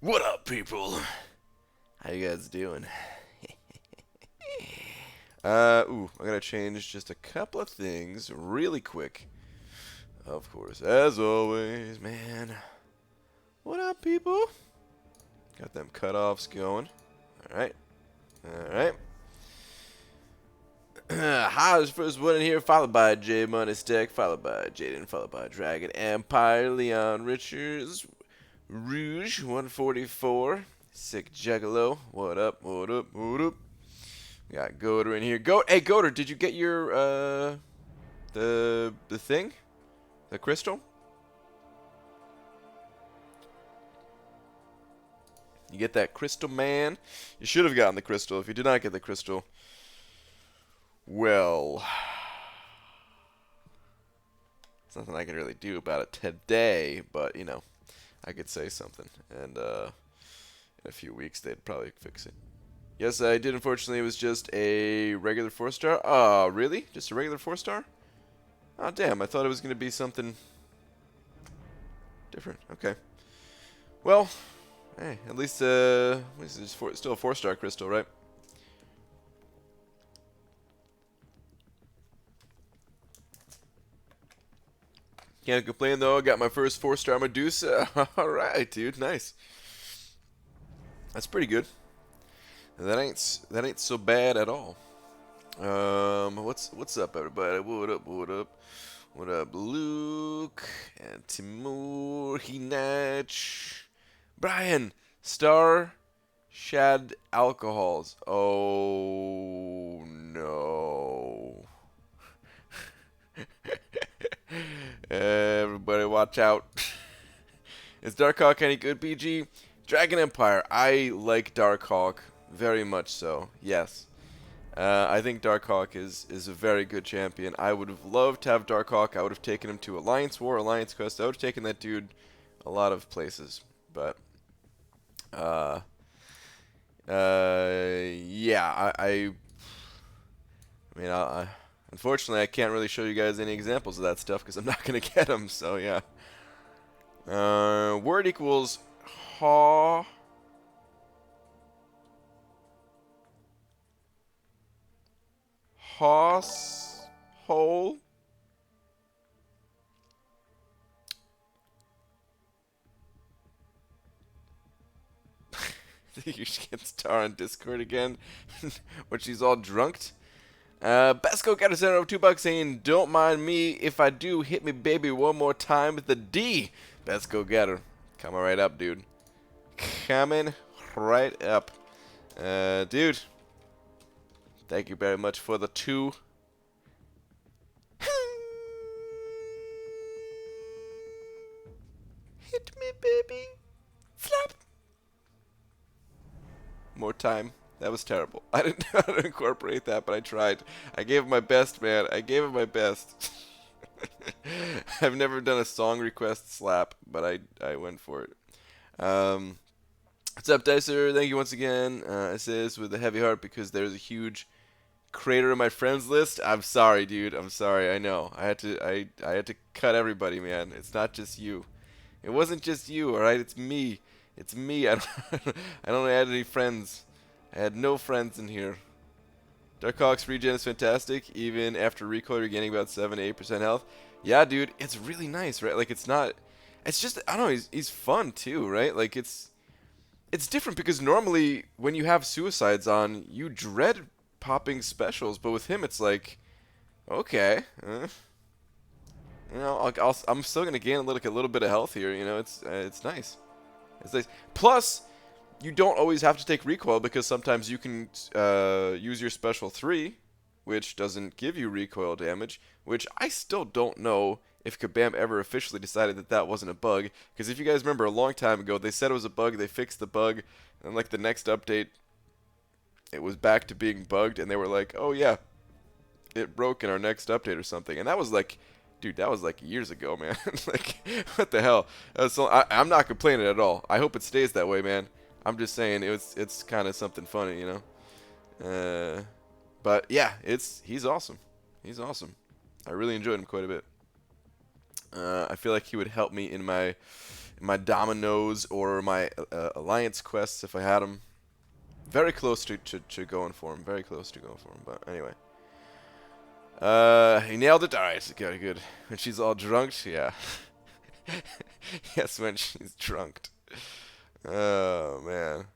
What up, people? How you guys doing? I gotta change just a couple of things really quick. Of course, as always, man. What up, people? Got them cutoffs going. Alright. Alright. Haas first one in here, followed by J Money Stack, followed by Jaden, followed by Dragon Empire, Leon Richards, Rouge 144, Sick Juggalo. What up? What up? What up? We got Goater in here. Hey Goater, did you get your the thing? The crystal? You get that crystal, man? You should have gotten the crystal. If you did not get the crystal, well, there's nothing I can really do about it today, but you know, I could say something, and in a few weeks they'd probably fix it. Yes, I did. Unfortunately, it was just a regular 4-star. Oh, really? Just a regular 4-star? Oh, damn. I thought it was going to be something different. Okay. Well, hey, at least it's still a 4-star crystal, right? Can't complain, though. I got my first 4-star Medusa. Alright, dude. Nice. That's pretty good. That ain't so bad at all. What's up, everybody? What up? What up? What up, Luke and Timur, Hinach, Brian, Star, Shad, Alcohols. Oh no! Everybody, watch out! Is Darkhawk any good, BG? Dragon Empire. I like Darkhawk very much so. Yes. I think Darkhawk is a very good champion. I would have loved to have Darkhawk. I would have taken him to Alliance War, Alliance Quest. I would have taken that dude a lot of places. But, yeah, I mean, unfortunately, I can't really show you guys any examples of that stuff because I'm not going to get them. So, yeah. Word equals haw. Hoss hole. You should get Star on Discord again when she's all drunked. Basco got a center of $2 saying, "Don't mind me if I do. Hit me, baby, one more time with the D." Basco got her. Coming right up, dude. Coming right up. Dude. Thank you very much for the 2. Hit me, baby. Flap. More time. That was terrible. I didn't know how to incorporate that, but I tried. I gave it my best, man. I gave it my best. I've never done a song request slap, but I went for it. What's up, Dicer? Thank you once again. I say this with a heavy heart because there's a huge crater in my friends list. I'm sorry, dude. I'm sorry. I know. I had to cut everybody, man. It's not just you. It wasn't just you, all right? It's me. It's me. I don't add any friends. I had no friends in here. Darkhawk's regen is fantastic, even after recoil you're getting about 7 to 8% health. Yeah, dude, it's really nice, right? Like, it's not... It's just, I don't know, he's fun, too, right? Like, it's different because normally when you have suicides on, you dread popping specials, but with him it's like, okay, you know, I'm still gonna gain a little bit of health here. You know, it's nice. It's nice. Plus, you don't always have to take recoil because sometimes you can use your special 3, which doesn't give you recoil damage. Which I still don't know if Kabam ever officially decided that that wasn't a bug. Because if you guys remember, a long time ago they said it was a bug. They fixed the bug, and like the next update, it was back to being bugged, and they were like, "Oh yeah, it broke in our next update or something." And that was like, dude, that was like years ago, man. Like, what the hell? I'm not complaining at all. I hope it stays that way, man. I'm just saying it's kind of something funny, you know. But yeah, he's awesome. He's awesome. I really enjoyed him quite a bit. I feel like he would help me in my my dominoes or my alliance quests if I had them. Very close to going for him. Very close to going for him. But anyway. He nailed it. Alright, good, good. When she's all drunked, yeah. Yes, when she's drunked. Oh, man.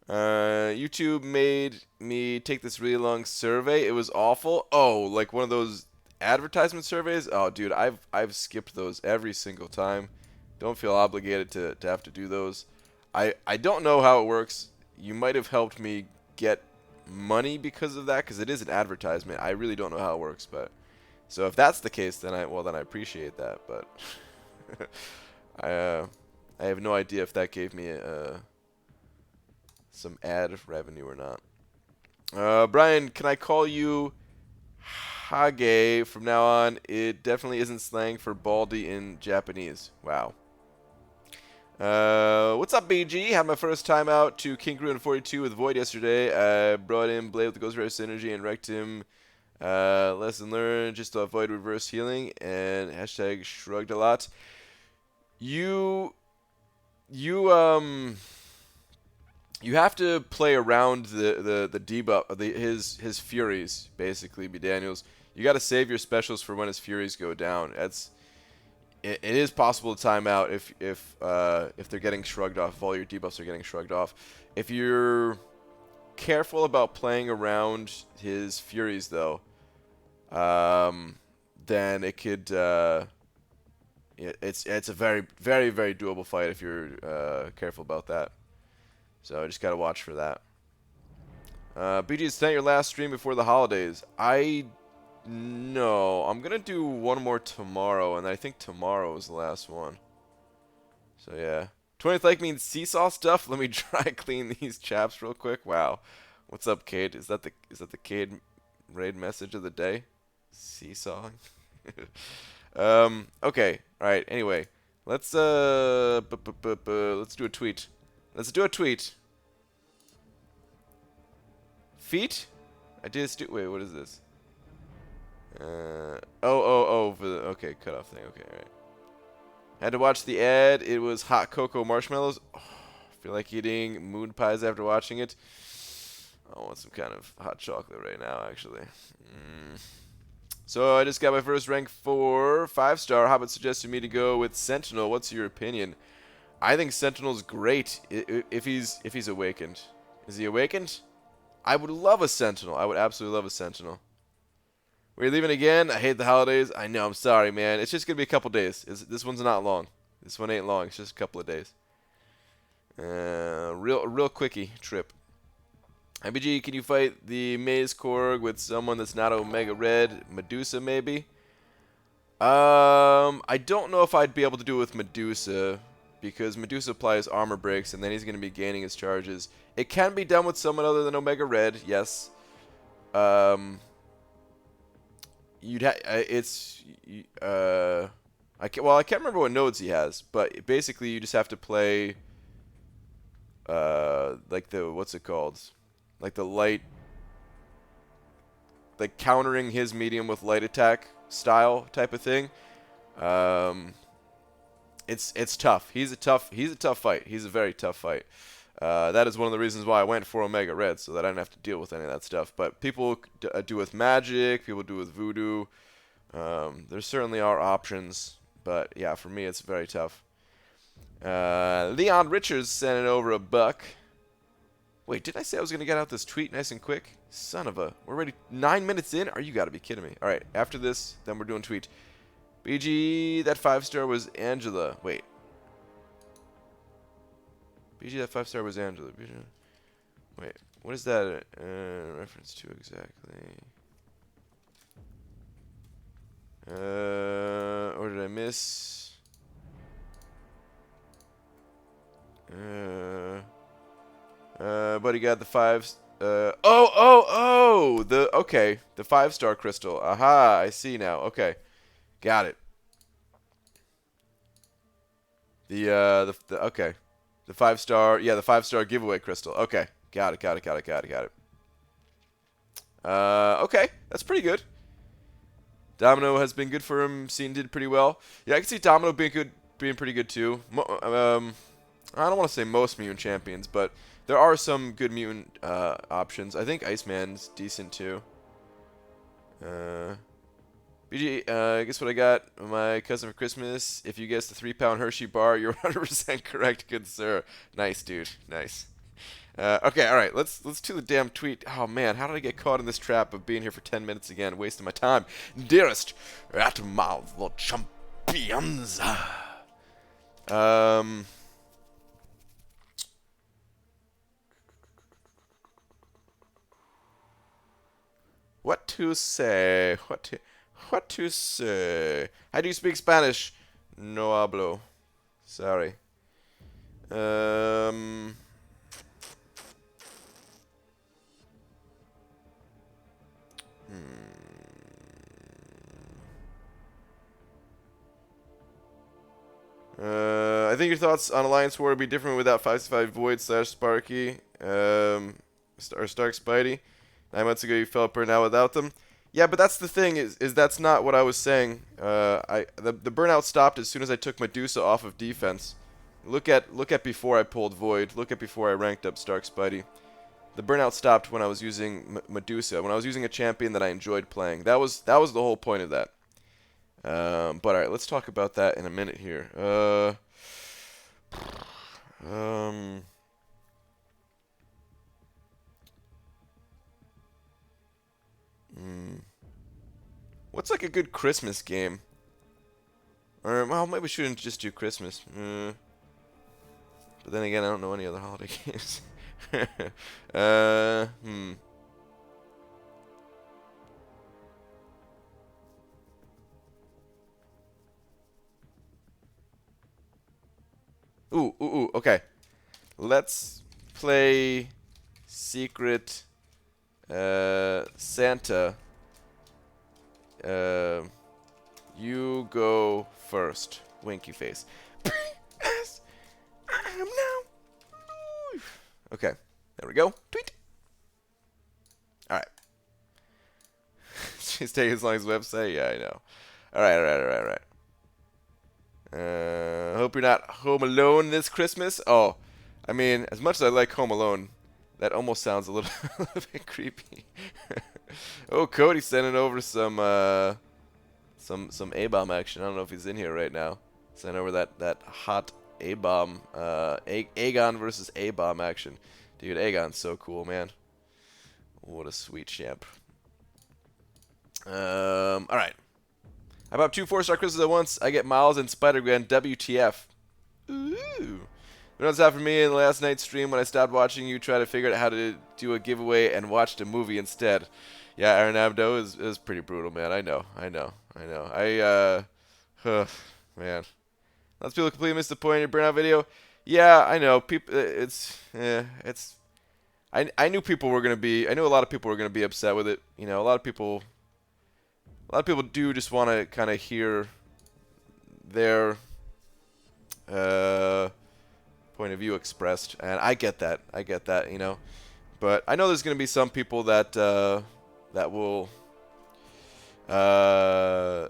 YouTube made me take this really long survey. It was awful. Oh, like one of those advertisement surveys? Oh, dude, I've skipped those every single time. Don't feel obligated to have to do those. I don't know how it works. You might have helped me get money because of that, because it is an advertisement. I really don't know how it works, but so if that's the case, then I appreciate that. But I have no idea if that gave me some ad revenue or not. Brian, can I call you Hage from now on? It definitely isn't slang for baldy in Japanese. Wow. What's up, BG? Had my first time out to King Ruin 42 with Void yesterday. I brought in Blade with the Ghost Rider Synergy and wrecked him. Lesson learned, just to avoid reverse healing. And hashtag shrugged a lot. You have to play around the debuff, his furies, basically, B. Daniels. You got to save your specials for when his furies go down. It is possible to time out if they're getting shrugged off, if all your debuffs are getting shrugged off. If you're careful about playing around his furies, though, then it could it's a very, very, very doable fight if you're careful about that. So I just gotta watch for that. BG, is tonight your last stream before the holidays? No, I'm gonna do one more tomorrow, and I think tomorrow is the last one. So yeah, 20th like means seesaw stuff. Let me dry clean these chaps real quick. Wow, what's up, Cade? Is that the Cade raid message of the day? Seesawing. Okay, all right. Anyway, let's do a tweet. Let's do a tweet. Feet? I did wait, what is this? Okay, cutoff thing. Okay, alright. Had to watch the ad. It was hot cocoa marshmallows. Oh, feel like eating moon pies after watching it. I want some kind of hot chocolate right now, actually. So I just got my first rank 4 5-star. Hobbit suggested me to go with Sentinel. What's your opinion? I think Sentinel's great if he's awakened. Is he awakened? I would love a Sentinel. I would absolutely love a Sentinel. We're leaving again. I hate the holidays. I know. I'm sorry, man. It's just gonna be a couple days. This one's not long. This one ain't long. It's just a couple of days. Real quickie trip. IBG, can you fight the Maze Korg with someone that's not Omega Red? Medusa, maybe? I don't know if I'd be able to do it with Medusa, because Medusa applies armor breaks, and then he's going to be gaining his charges. It can be done with someone other than Omega Red, yes. I can't remember what nodes he has, but basically you just have to play, like what's it called? Like the light, like countering his medium with light attack style type of thing. It's tough. He's a tough fight. He's a very tough fight. That is one of the reasons why I went for Omega Red, so that I didn't have to deal with any of that stuff. But people do with magic, people do with voodoo. There certainly are options, but yeah, for me it's very tough. Leon Richards sent it over $1. Wait, did I say I was going to get out this tweet nice and quick? Son of a... We're already 9 minutes in? You got to be kidding me. All right, after this, then we're doing tweet. BG, that 5-star was Angela. Wait. BG, that 5-star was Angela. BG. Wait, what is that reference to exactly? Or did I miss? Buddy got the 5. The 5-star crystal. Aha, I see now. Okay, got it. The 5-star. Yeah, the 5-star giveaway crystal. Okay, got it. Okay, that's pretty good. Domino has been good for him. Scene did pretty well. Yeah, I can see Domino being good being pretty good too. I don't want to say most mutant champions, but there are some good mutant options. I think Iceman's decent too. BG, guess what I got my cousin for Christmas? If you guess the 3-pound Hershey bar, you're 100% correct, good sir. Nice, dude. Nice. Okay, all right. Let's do the damn tweet. Oh man, how did I get caught in this trap of being here for 10 minutes again, wasting my time? Dearest at mouth the champions. What to say? What to say? How do you speak Spanish? No hablo. Sorry. I think your thoughts on Alliance War would be different without 5-5 Void / Sparky, or Stark Spidey. 9 months ago you felt Burnout without them. Yeah, but that's the thing, is that's not what I was saying. The Burnout stopped as soon as I took Medusa off of defense. Look at before I pulled Void. Look at before I ranked up Stark Spidey. The Burnout stopped when I was using Medusa, when I was using a champion that I enjoyed playing. That was the whole point of that. But alright, let's talk about that in a minute here. What's like a good Christmas game? Or, well, maybe we shouldn't just do Christmas. But then again, I don't know any other holiday games. Ooh, okay. Let's play Secret Santa. You go first. Winky face. As I am now. Okay, there we go. Tweet. Alright. She's taking as long as the website? Yeah, I know. Alright. Hope you're not home alone this Christmas. Oh, I mean, as much as I like Home Alone, that almost sounds a little, a little bit creepy. Oh, Cody's sending over some A-bomb action. I don't know if he's in here right now. Sending over that hot A-bomb, Aegon versus A-bomb action. Dude, Aegon's so cool, man. What a sweet champ. Alright. How about 2 4-star crystals at once? I get Miles and Spider-Gwen. WTF. Ooh. That's out for me in the last night's stream when I stopped watching you try to figure out how to do a giveaway and watched a movie instead. Yeah, Aaron Abdo is pretty brutal, man. I know. Man. Lots of people completely missed the point in your Burnout video. Yeah, I know. People, I knew people were gonna be. I knew a lot of people were gonna be upset with it. You know, a lot of people do just want to kind of hear their point of view expressed, and I get that, you know. But I know there's going to be some people that that will I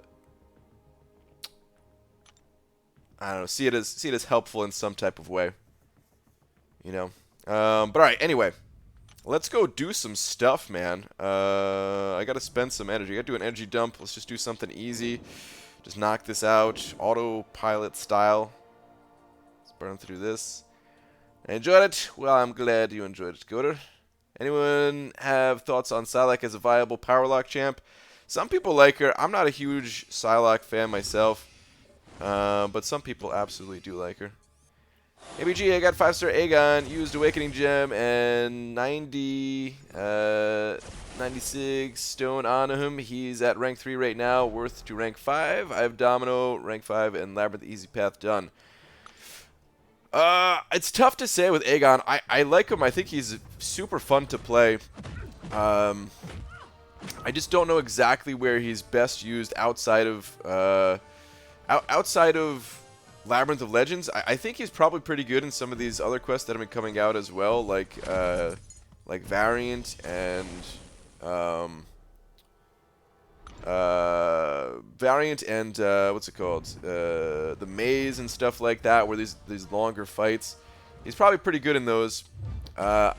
don't know, see it as helpful in some type of way, you know. But all right, anyway, let's go do some stuff, man. I got to spend some energy. I got to do an energy dump. Let's just do something easy. Just knock this out, autopilot style. Let's burn through this. I enjoyed it. Well, I'm glad you enjoyed it, Goater. Anyone have thoughts on Psylocke as a viable Powerlock champ? Some people like her. I'm not a huge Psylocke fan myself, but some people absolutely do like her. ABG, I got 5-star Aegon, used Awakening Gem, and 96 stone on him. He's at rank 3 right now, worth to rank 5. I have Domino, rank 5, and Labyrinth Easy Path done. It's tough to say with Aegon. I like him. I think he's super fun to play. I just don't know exactly where he's best used outside of Labyrinth of Legends. I think he's probably pretty good in some of these other quests that have been coming out as well, like Variant and variant and what's it called? The maze and stuff like that, where these longer fights. He's probably pretty good in those. I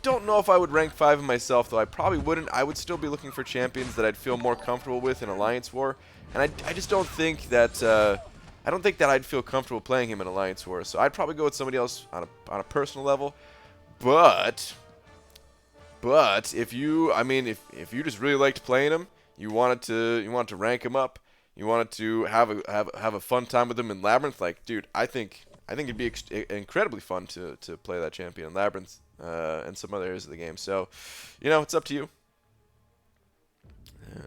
don't know if I would rank 5 him myself, though. I probably wouldn't. I would still be looking for champions that I'd feel more comfortable with in Alliance War, and I just don't think that I'd feel comfortable playing him in Alliance War. So I'd probably go with somebody else on a personal level. But if you, if you just really liked playing him, you wanted to rank him up, you wanted to have a fun time with him in Labyrinth, like, dude, I think it'd be incredibly fun to play that champion in Labyrinth and some other areas of the game. So, it's up to you.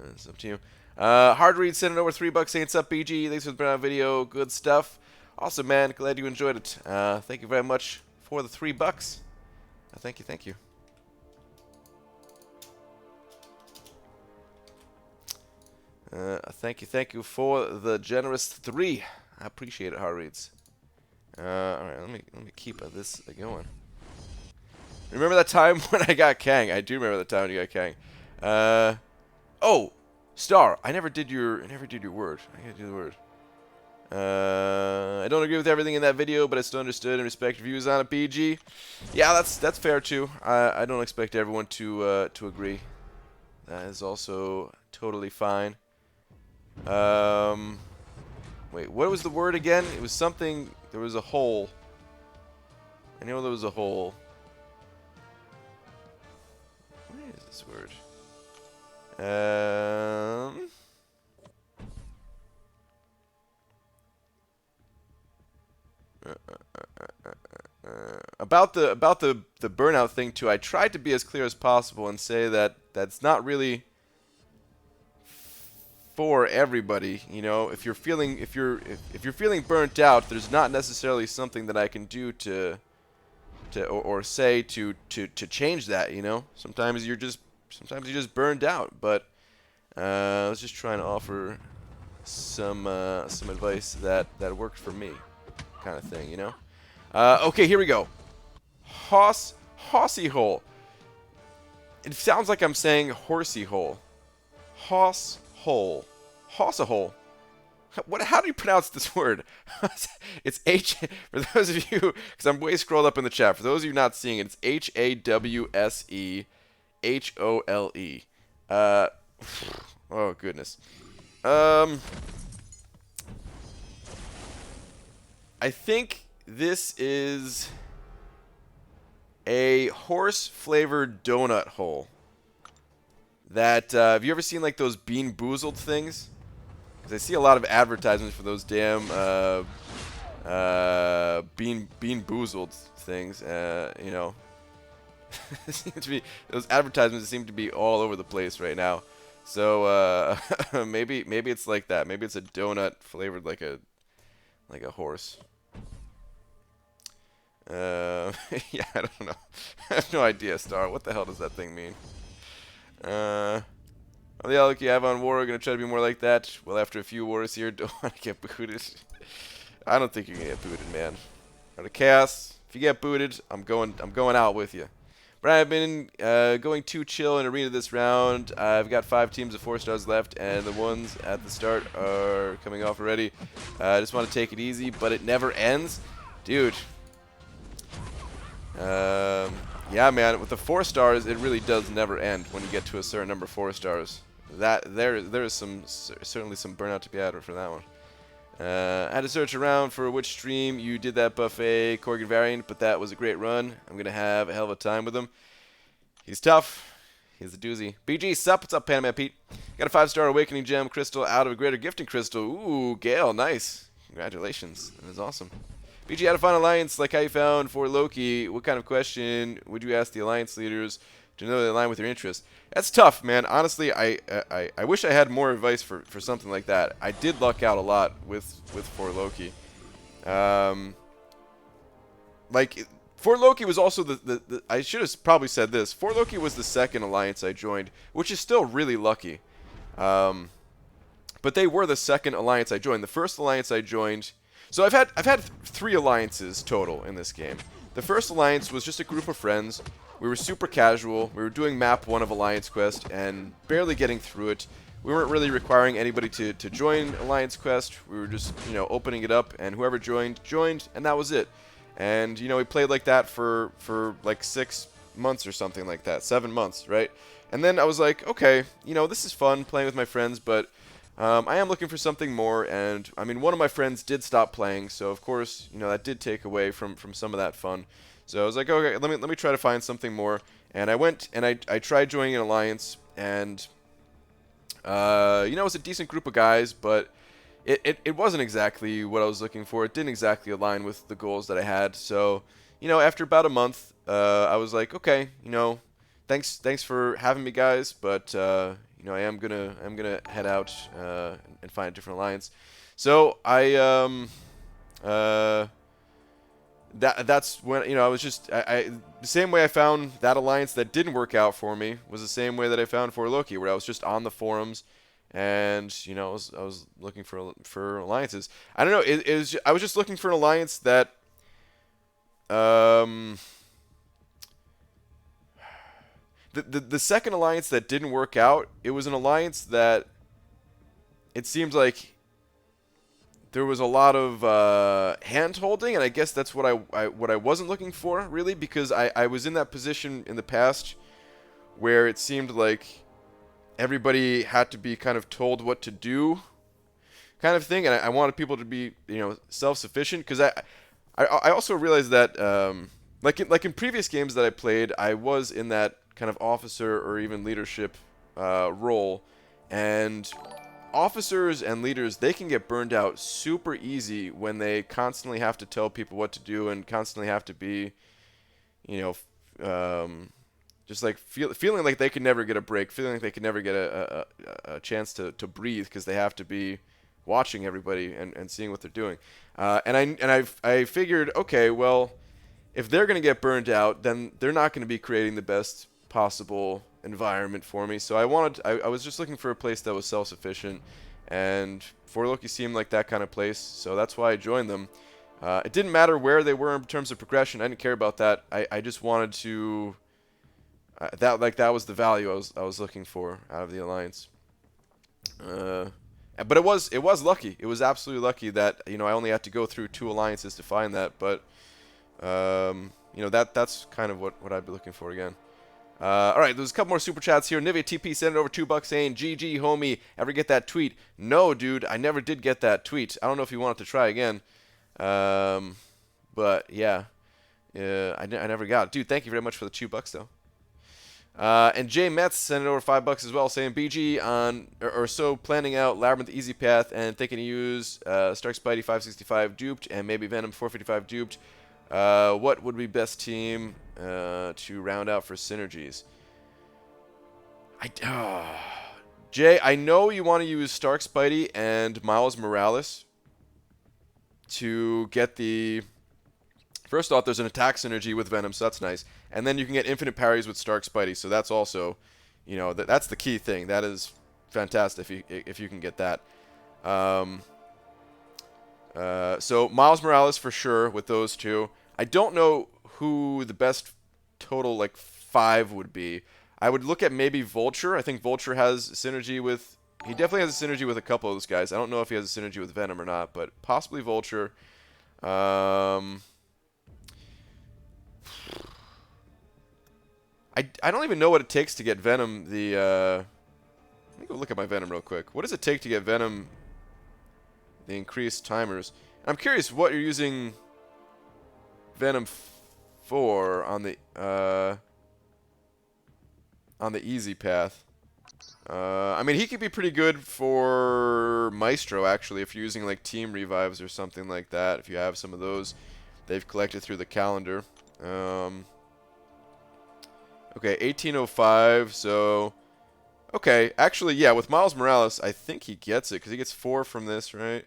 It's up to you. Hard Read sending over $3 saying, "What's up, BG? Thanks for the Burnout video. Good stuff. Awesome, man. Glad you enjoyed it. Thank you very much for the $3. Thank you. Thank you for the generous 3. I appreciate it, Hard Reads. All right, let me keep this going. Remember that time when I got Kang? I do remember that time when you got Kang. Oh, Star, I never did your word. I gotta do the word. I don't agree with everything in that video, but I still understood and respect your views on it, BG. Yeah, that's fair too. I don't expect everyone to agree. That is also totally fine. Wait, what was the word again? It was something. There was a hole. I know there was a hole. What is this word? About the burnout thing too. I tried to be as clear as possible and say that that's not really for everybody. If you're feeling burnt out, there's not necessarily something that I can do to say to change that. Sometimes you're just burned out. But I was just trying to offer some advice that worked for me, kind of thing. Okay, here we go. Horsey hole. It sounds like I'm saying horsey hole. Hoss hole. Hossa hole. How do you pronounce this word? It's H. For those of you, because I'm way scrolled up in the chat. For those of you not seeing it, it's HAWSEHOLE. Oh goodness. I think this is a horse-flavored donut hole. That have you ever seen like those Bean Boozled things? Because I see a lot of advertisements for those damn Bean Boozled things. Those advertisements seem to be all over the place right now. So maybe it's like that. Maybe it's a donut flavored like a horse. Yeah, I don't know. I have no idea, Star. What the hell does that thing mean? The outlook you have on war, gonna try to be more like that. Well, after a few wars here, don't want to get booted. I don't think you're gonna get booted, man. Out of chaos, if you get booted, I'm going out with you. But I've been going too chill in arena this round. I've got 5 teams of 4 stars left, and the ones at the start are coming off already. I just want to take it easy, but it never ends, dude. Yeah, man, with the 4 stars, it really does never end when you get to a certain number of 4 stars. There is certainly some burnout to be had for that one. I had to search around for which stream you did that buffet Corgan variant, but that was a great run. I'm gonna have a hell of a time with him. He's tough. He's a doozy. BG, sup? What's up, Panama Pete? Got a 5-star Awakening Gem crystal out of a greater gifting crystal. Ooh, Gale, nice. Congratulations. That is awesome. BG, how to find alliance like how you found for Loki. What kind of question would you ask the alliance leaders to know they align with your interests? That's tough, man. Honestly, I wish I had more advice for something like that. I did luck out a lot with For Loki. Like, For Loki was also the I should have probably said this. For Loki was the second alliance I joined, which is still really lucky. But they were the second alliance I joined. The first alliance I joined. So I've had 3 alliances total in this game. The first alliance was just a group of friends. We were super casual. We were doing map 1 of Alliance Quest and barely getting through it. we weren't really requiring anybody to join Alliance Quest. We were just, you know, opening it up, and whoever joined, and that was it. And, you know, we played like that for like 6 months or something like that, 7 months, right? And then I was like, okay, you know, this is fun playing with my friends, but I am looking for something more. And I mean, one of my friends did stop playing, so of course, you know, that did take away from some of that fun. So I was like, okay, let me try to find something more. And I went and I tried joining an alliance, and you know, it was a decent group of guys, but it wasn't exactly what I was looking for. It didn't exactly align with the goals that I had. So, you know, after about a month, I was like, okay, you know, thanks for having me, guys, but you know, I'm gonna head out and find a different alliance. So that's when, you know, I was just I the same way I found that alliance that didn't work out for me was the same way that I found for Loki, where I was just on the forums, and you know, I was looking for alliances. I don't know, I was just looking for an alliance that the second alliance that didn't work out, it was an alliance that it seemed like there was a lot of hand holding, and I guess that's what I wasn't looking for, really, because I was in that position in the past where it seemed like everybody had to be kind of told what to do, kind of thing, and I wanted people to be, you know, self-sufficient, because I also realized that like in previous games that I played, I was in that kind of officer or even leadership role, and officers and leaders, they can get burned out super easy when they constantly have to tell people what to do and constantly have to be, you know, just like feeling like they can never get a break, feeling like they can never get a chance to breathe because they have to be watching everybody and seeing what they're doing. I figured, okay, well, if they're going to get burned out, then they're not going to be creating the best possible environment for me. So I was just looking for a place that was self-sufficient, and For Loki seemed like that kind of place, so that's why I joined them. It didn't matter where they were in terms of progression. I didn't care about that. I just wanted to that was the value I was looking for out of the alliance. But it was lucky. It was absolutely lucky that, you know, I only had to go through 2 alliances to find that. But you know, that's kind of what I'd be looking for again. All right, there's a couple more super chats here. Nivea TP sent over $2 saying, "GG homie, ever get that tweet?" No, dude, I never did get that tweet. I don't know if you wanted to try again. But yeah, I never got it. Dude, thank you very much for the $2 though. And Jay Metz sent over $5 as well, saying, "BG on or so planning out Labyrinth Easy Path and thinking to use Stark Spidey 565 duped and maybe Venom 455 duped. What would be best team to round out for synergies?" Jay, I know you want to use Stark Spidey and Miles Morales to get the... First off, there's an attack synergy with Venom, so that's nice. And then you can get infinite parries with Stark Spidey, so that's also, you know, that's the key thing. That is fantastic if you can get that. So Miles Morales for sure with those two. I don't know who the best total like 5 would be. I would look at maybe Vulture. I think Vulture has synergy with... He definitely has a synergy with a couple of those guys. I don't know if he has a synergy with Venom or not, but possibly Vulture. I don't even know what it takes to get Venom the... Let me go look at my Venom real quick. What does it take to get Venom the increased timers? I'm curious what you're using Venom for on the easy path. I mean, he could be pretty good for Maestro, actually, if you're using like team revives or something like that. If you have some of those they've collected through the calendar. Okay, 1805, so... Okay, actually, yeah, with Miles Morales, I think he gets it, because he gets 4 from this, right?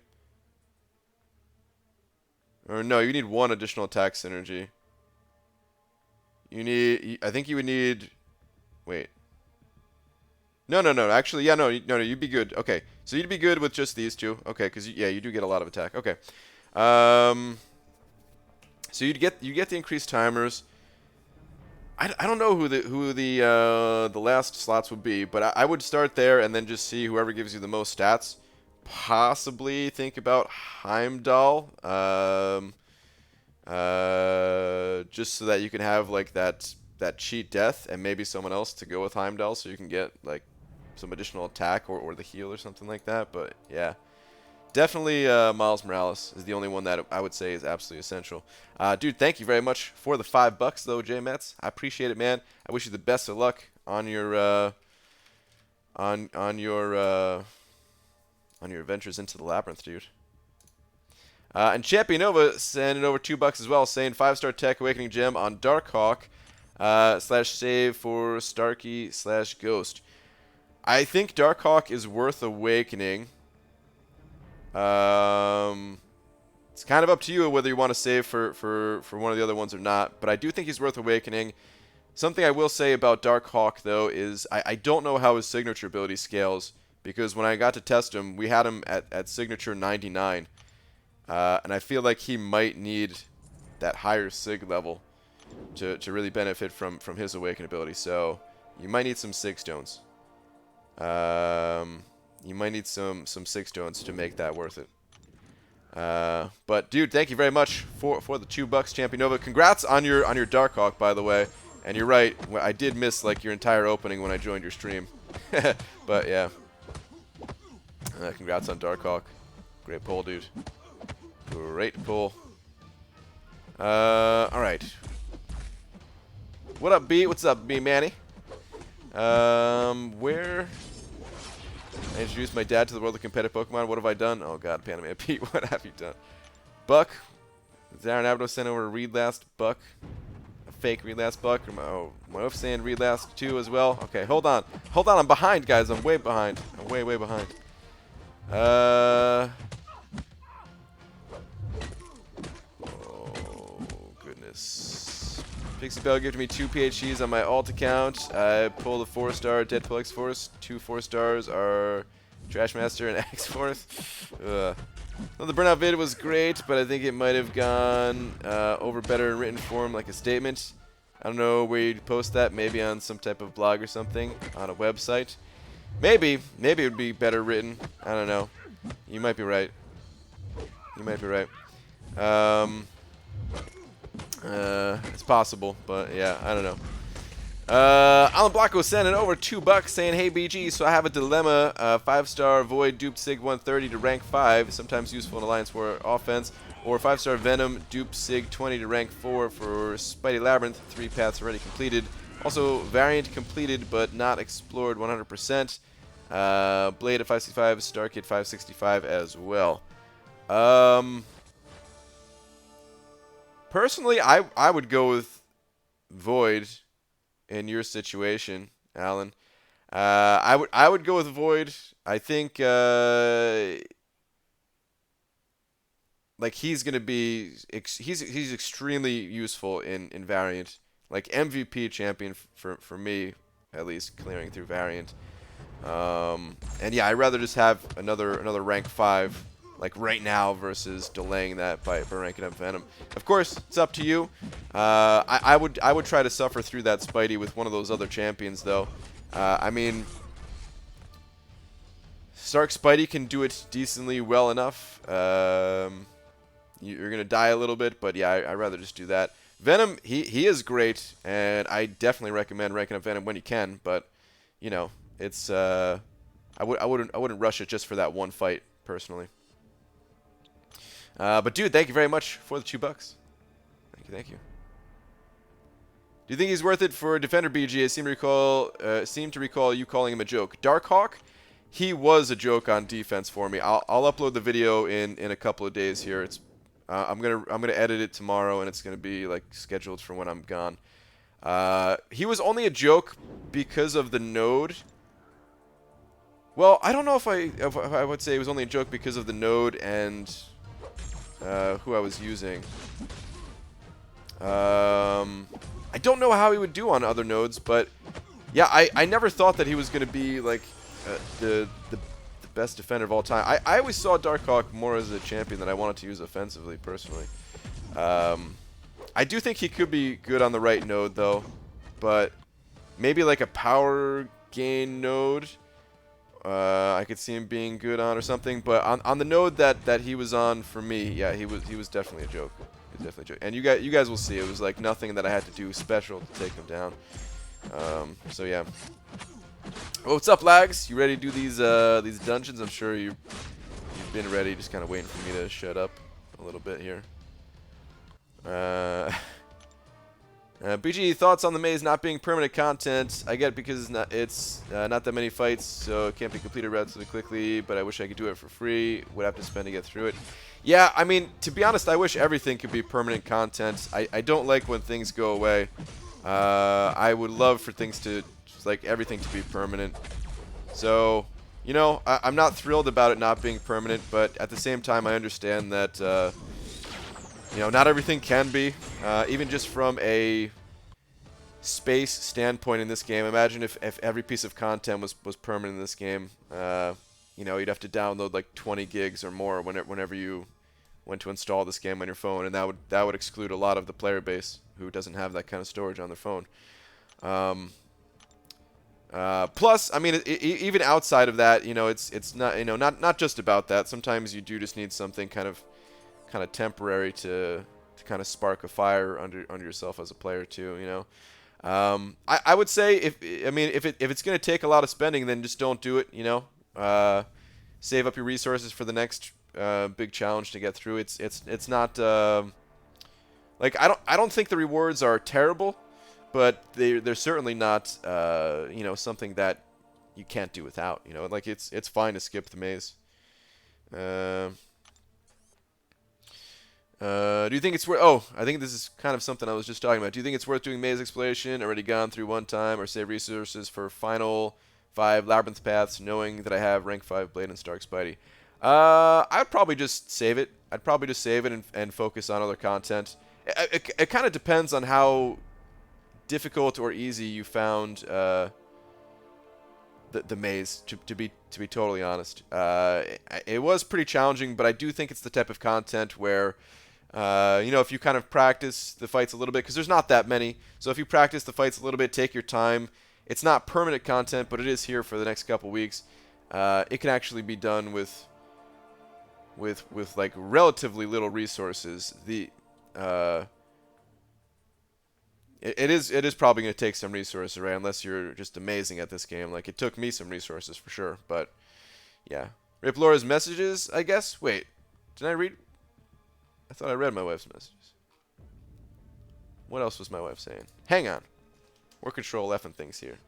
Or no, you need 1 additional attack synergy. You need... I think you would need... Wait. No, actually, yeah, no, you'd be good. Okay, so you'd be good with just these 2. Okay, because, yeah, you do get a lot of attack. Okay. So you get the increased timers. I don't know who the last slots would be, but I would start there and then just see whoever gives you the most stats. Possibly think about Heimdall, just so that you can have like that cheat death and maybe someone else to go with Heimdall, so you can get like some additional attack or the heal or something like that. But yeah. Definitely Miles Morales is the only one that I would say is absolutely essential. Dude, thank you very much for the $5 though, J Metz. I appreciate it, man. I wish you the best of luck on your on your adventures into the labyrinth, dude. And Champion Nova sending over $2 as well, saying 5-star Tech Awakening Gem on Darkhawk / save for Starkey / Ghost. I think Darkhawk is worth awakening. It's kind of up to you whether you want to save for one of the other ones or not, but I do think he's worth awakening. Something I will say about Darkhawk, though, is I don't know how his signature ability scales, because when I got to test him, we had him at signature 99, and I feel like he might need that higher sig level to really benefit from his awaken ability, so you might need some sig stones. You might need some sig stones to make that worth it. But dude, thank you very much for the $2, Champion Nova. Congrats on your Darkhawk, by the way. And you're right, I did miss like your entire opening when I joined your stream. But yeah, congrats on Darkhawk. Great pull, dude. Great pull. All right. What up, B? What's up, B Manny? Where? I introduced my dad to the world of competitive Pokemon. What have I done? Oh god, Panama Pete, what have you done? Buck. Darren Abdo sent over a read last Buck. A fake read last Buck. My wife saying read last too as well. Okay, hold on. Hold on, I'm behind, guys. I'm way behind. I'm way behind. Oh goodness. Pixie Bell gifted me 2 PhDs on my alt account. I pulled a 4-star Deadpool X-Force. 2 4-stars are Trashmaster and X-Force. Well, the Burnout vid was great, but I think it might have gone over better in written form, like a statement. I don't know where you'd post that. Maybe on some type of blog or something, on a website. Maybe it would be better written. I don't know. You might be right. You might be right. It's possible, but yeah, I don't know. Alan Blanco sending over $2 saying, hey BG, so I have a dilemma. 5-star Void dupe Sig 130 to rank 5, sometimes useful in Alliance War offense, or 5-star Venom dupe Sig 20 to rank 4 for Spidey Labyrinth, 3 paths already completed. Also, variant completed but not explored 100%. Blade at 565, Stark at 565 as well. Personally, I would go with Void in your situation, Alan. I would go with Void. I think like he's gonna be he's extremely useful in variant, like MVP champion for me at least, clearing through variant. And yeah, I'd rather just have another rank 5. Like right now versus delaying that by ranking up Venom. Of course, it's up to you. I would try to suffer through that Spidey with one of those other champions though. I mean, Stark Spidey can do it decently well enough. You're gonna die a little bit, but yeah, I'd rather just do that. Venom, he is great, and I definitely recommend ranking up Venom when you can. But you know, it's I wouldn't rush it just for that one fight personally. But dude, thank you very much for the $2. Thank you. Do you think he's worth it for Defender BG? I seem to recall you calling him a joke. Darkhawk, he was a joke on defense for me. I'll upload the video in a couple of days here. It's I'm gonna edit it tomorrow, and it's gonna be like scheduled for when I'm gone. He was only a joke because of the node. Well, I don't know if I would say it was only a joke because of the node and who I was using. I don't know how he would do on other nodes, but yeah, I never thought that he was going to be like the best defender of all time. I always saw Darkhawk more as a champion that I wanted to use offensively, personally. I do think he could be good on the right node, though. but maybe like a power gain node. I could see him being good on or something, but on the node that he was on for me, yeah, he was definitely a joke. He was definitely a joke. And you guys will see, it was like nothing that I had to do special to take him down. So yeah. Oh, what's up, Lags? You ready to do these dungeons? I'm sure you've been ready, just kind of waiting for me to shut up a little bit here. BG, thoughts on the maze not being permanent content? I get it because it's not that many fights, so it can't be completed relatively quickly, but I wish I could do it for free. Would have to spend to get through it. Yeah, I mean, to be honest, I wish everything could be permanent content. I don't like when things go away. I would love for things to, like, everything to be permanent. So, you know, I'm not thrilled about it not being permanent, but at the same time, I understand that, you know, not everything can be. Even just from a space standpoint in this game, imagine if every piece of content was permanent in this game. You know, you'd have to download like 20 gigs or more whenever you went to install this game on your phone, and that would exclude a lot of the player base who doesn't have that kind of storage on their phone. Plus, I mean, even outside of that, you know, it's not, you know, not just about that. Sometimes you do just need something kind of temporary to kind of spark a fire under yourself as a player too, you know. I would say if it's going to take a lot of spending, then just don't do it, you know. Save up your resources for the next big challenge to get through. It's not like I don't think the rewards are terrible, but they're certainly not you know, something that you can't do without, you know. Like it's fine to skip the maze. Do you think it's worth... Oh, I think this is kind of something I was just talking about. Do you think it's worth doing maze exploration, already gone through one time, or save resources for final 5 labyrinth paths, knowing that I have rank 5 Blade and Stark Spidey? I'd probably just save it. I'd probably just save it and focus on other content. It kind of depends on how difficult or easy you found the maze, to be totally honest. It was pretty challenging, but I do think it's the type of content where... you know, if you kind of practice the fights a little bit, because there's not that many, so if you practice the fights a little bit, take your time. It's not permanent content, but it is here for the next couple weeks. It can actually be done with like relatively little resources. It is probably going to take some resources, right? Unless you're just amazing at this game. Like, it took me some resources for sure, but yeah. Rip Laura's messages, I guess. Wait, did I read? I thought I read my wife's messages. What else was my wife saying? Hang on. We're control effing things here.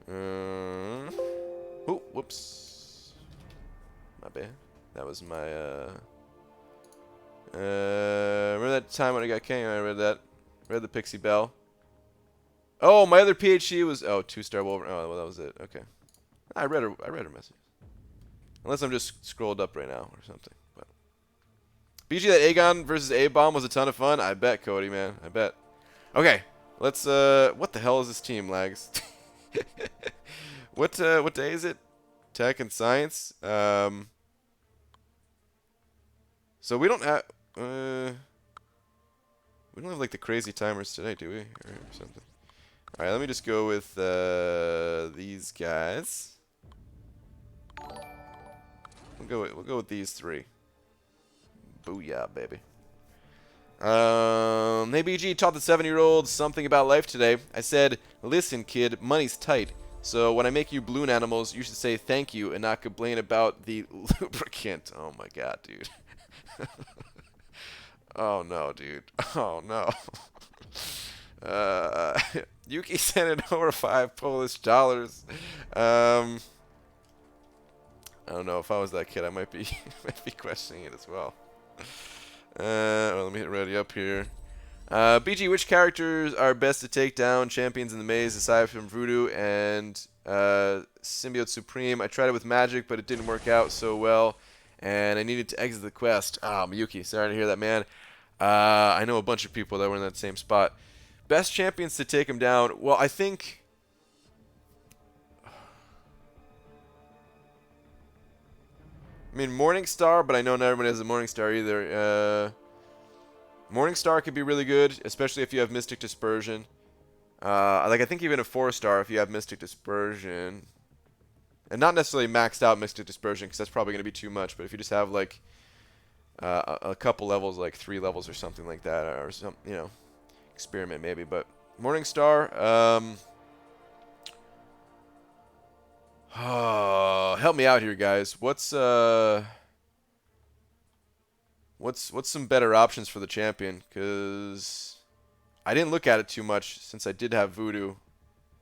Oh, whoops. My bad. That was my, remember that time when I got king? I read that. Read the Pixie Bell. Oh, my other PhD was... Oh, 2-star Wolverine. Oh, well, that was it. Okay. I read her message. Unless I'm just scrolled up right now or something. But BG, that Aegon versus A-Bomb was a ton of fun. I bet, Cody, man. I bet. Okay, let's, what the hell is this team, Lags? What day is it? Tech and Science. So we don't have, like, the crazy timers today, do we? Or something. Alright, let me just go with, these guys. We'll go with these 3. Booyah, baby. Hey, BG, taught the 7-year-old something about life today. I said, listen, kid, money's tight. So when I make you balloon animals, you should say thank you and not complain about the lubricant. Oh, my God, dude. Oh, no, dude. Oh, no. Yuki sent it over 5 Polish dollars. I don't know. If I was that kid, I might be questioning it as well. Well, let me hit ready up here. BG, which characters are best to take down champions in the maze aside from Voodoo and Symbiote Supreme? I tried it with Magic, but it didn't work out so well, and I needed to exit the quest. Ah, Miyuki, sorry to hear that, man. I know a bunch of people that were in that same spot. Best champions to take him down. Well, I think... I mean, Morningstar, but I know not everybody has a Morningstar either. Morningstar could be really good, especially if you have Mystic Dispersion. Like I think even a 4-star if you have Mystic Dispersion, and not necessarily maxed out Mystic Dispersion because that's probably going to be too much. But if you just have like a couple levels, like 3 levels or something like that, or some, you know, experiment maybe. But Morningstar, help me out here, guys. What's some better options for the champion? Because I didn't look at it too much since I did have Voodoo.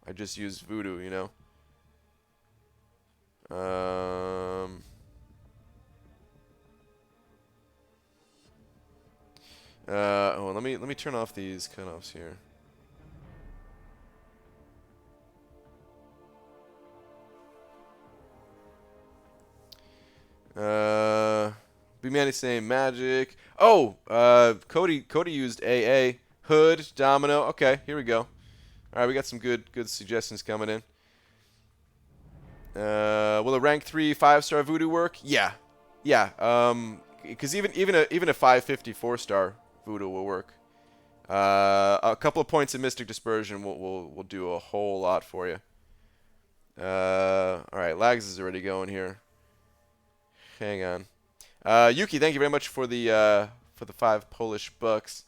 I just used Voodoo, you know. Oh, let me turn off these cutoffs here. Be Manny saying magic. Oh, Cody used AA, Hood, Domino. Okay, here we go. All right, we got some good suggestions coming in. Will a rank 3 5-star Voodoo work? Yeah, yeah. Because even a 550 4-star Voodoo will work. A couple of points of Mystic Dispersion will do a whole lot for you. All right, Lags is already going here. Hang on. Yuki, thank you very much for the 5 Polish bucks.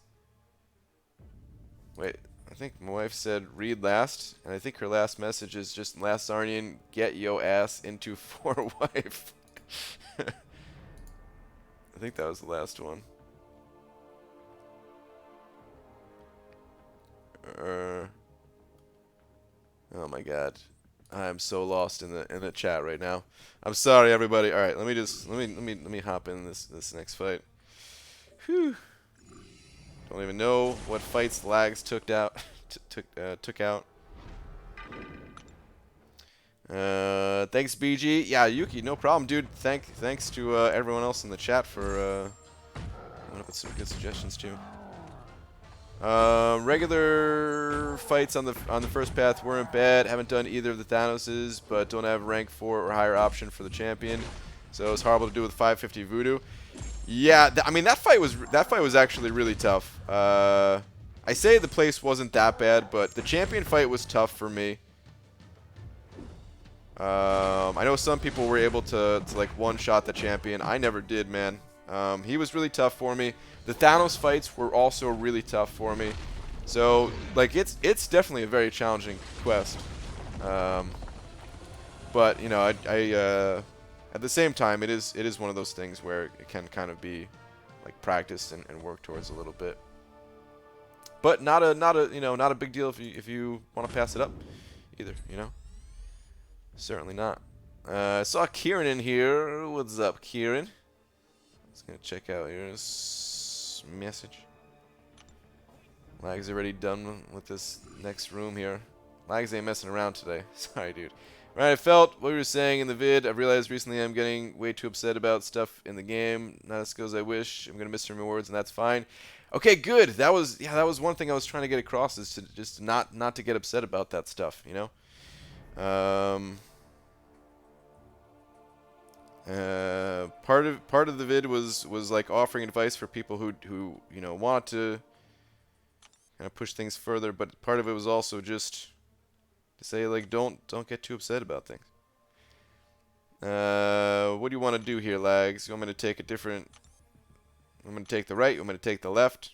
Wait, I think my wife said read last, and I think her last message is just last Zarnian, get yo ass into 4 wife. I think that was the last one. Oh my god. I am so lost in the chat right now. I'm sorry, everybody. All right, let me hop in this next fight. Whew. Don't even know what fights Lags took out. Took out. Thanks, BG. Yeah, Yuki, no problem, dude. Thanks to everyone else in the chat for coming up with some good suggestions too. Regular fights on the first path weren't bad. Haven't done either of the Thanoses, but don't have rank 4 or higher option for the champion, so it's horrible to do with 550 Voodoo. Yeah, I mean that fight was actually really tough. I say the place wasn't that bad, but the champion fight was tough for me. I know some people were able to like one-shot the champion. I never did, man. He was really tough for me. The Thanos fights were also really tough for me. So, like, it's definitely a very challenging quest. But you know, at the same time, it is one of those things where it can kind of be like practiced and worked towards a little bit. But not a big deal if you want to pass it up either, you know. Certainly not. I saw Kieran in here. What's up, Kieran? Just gonna check out your message. Lags already done with this next room here. Lags ain't messing around today. Sorry, dude. Right, I felt what you were saying in the vid. I've realized recently I'm getting way too upset about stuff in the game. Not as good as I wish. I'm gonna miss some rewards, and that's fine. Okay, good. That was one thing I was trying to get across, is to just not to get upset about that stuff, you know. Part of the vid was like offering advice for people who you know want to kind of push things further, but part of it was also just to say like don't get too upset about things. What do you want to do here, Lags? You want me to take a different? I'm going to take the right. You want me to take the left?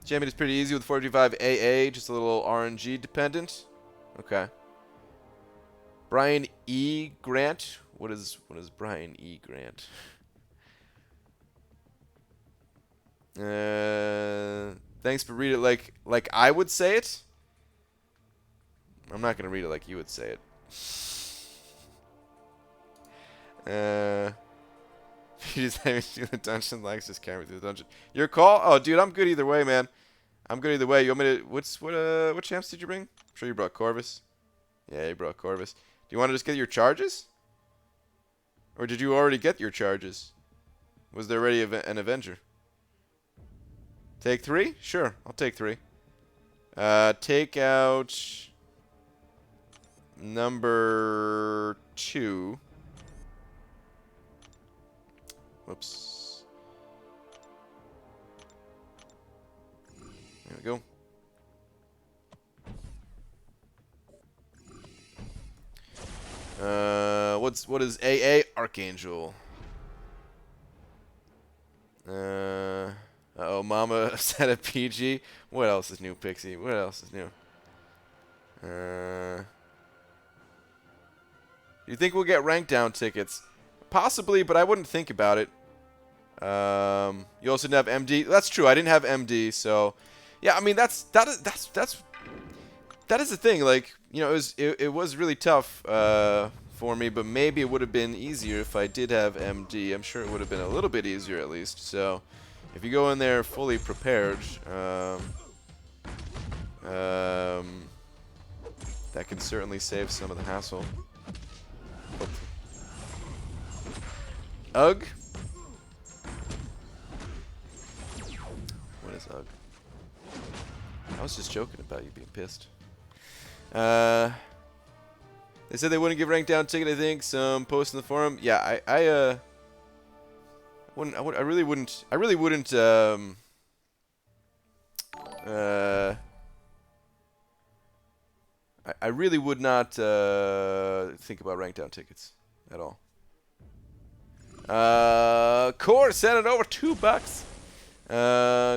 Champion is pretty easy with 45 AA, just a little RNG dependent. Okay. Brian E. Grant. What is Brian E. Grant? Thanks, but read it like I would say it. I'm not gonna read it like you would say it. You just have me do the dungeon. Likes just carry me through the dungeon. Your call? Oh, dude, I'm good either way, man. I'm good either way. You want me to? What champs did you bring? I'm sure you brought Corvus. Yeah, you brought Corvus. Do you want to just get your charges? Or did you already get your charges? Was there already an Avenger? Take 3? Sure, I'll take 3. Take out number 2. Whoops. There we go. What is AA Archangel? Uh-oh, Mama set a PG. What else is new, Pixie? What else is new? You think we'll get ranked down tickets? Possibly, but I wouldn't think about it. You also didn't have MD. That's true. I didn't have MD, so yeah. I mean, that is the thing. Like, you know, it was really tough for me, but maybe it would have been easier if I did have MD. I'm sure it would have been a little bit easier at least. So, if you go in there fully prepared, that can certainly save some of the hassle. Ugh. What is Ugh? I was just joking about you being pissed. They said they wouldn't give rank down ticket. I think some posts in the forum. Yeah, I really wouldn't. I really would not think about rank down tickets at all. Core sent it over $2.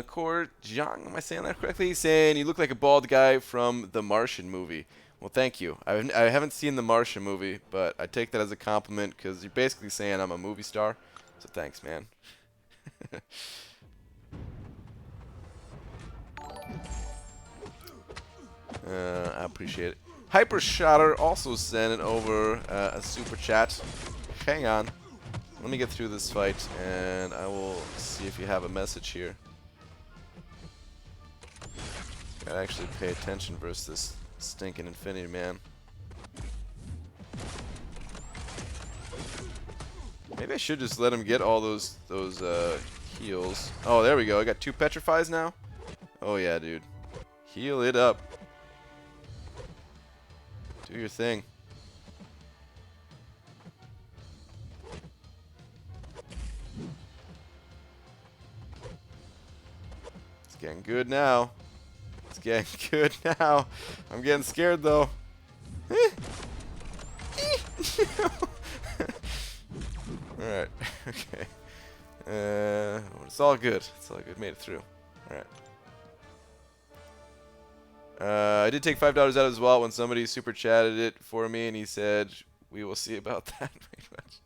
Core Jiang, am I saying that correctly? He's saying you look like a bald guy from the Martian movie. Well, thank you. I haven't seen the Martian movie, but I take that as a compliment because you're basically saying I'm a movie star. So thanks, man. I appreciate it. Hypershotter also sent it over a super chat. Hang on. Let me get through this fight, and I will see if you have a message here. Gotta actually pay attention versus this stinking Infinity Man. Maybe I should just let him get all those heals. Oh, there we go. I got 2 petrifies now. Oh yeah, dude. Heal it up. Do your thing. It's getting good now. It's getting good now. I'm getting scared though. Alright. Okay. It's all good. It's all good. Made it through. Alright. I did take $5 out as well when somebody super chatted it for me, and he said, "We will see about that." Pretty much.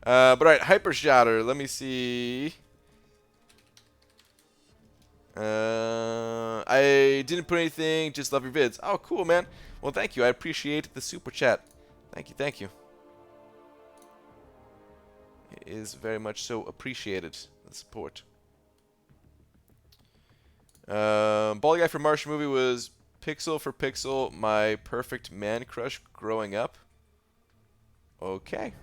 But alright, Hypershotter. Let me see. I didn't put anything. Just love your vids. Oh, cool, man. Well, thank you. I appreciate the super chat. Thank you. Thank you. It is very much so appreciated. The support. Bald guy from Martian movie was pixel for pixel my perfect man crush growing up. Okay.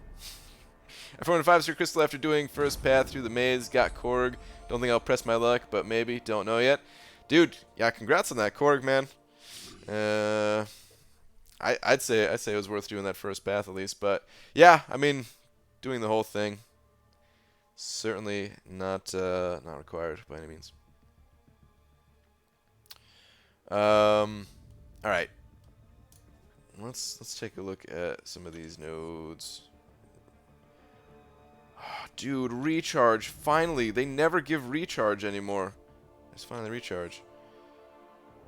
I found a 5-star crystal after doing first path through the maze. Got Korg. Don't think I'll press my luck, but maybe. Don't know yet. Dude, yeah, congrats on that Korg, man. I'd say it was worth doing that first path at least, but yeah, I mean, doing the whole thing certainly not required by any means. All right. Let's take a look at some of these nodes. Oh, dude, recharge. Finally, they never give recharge anymore. Let's finally recharge.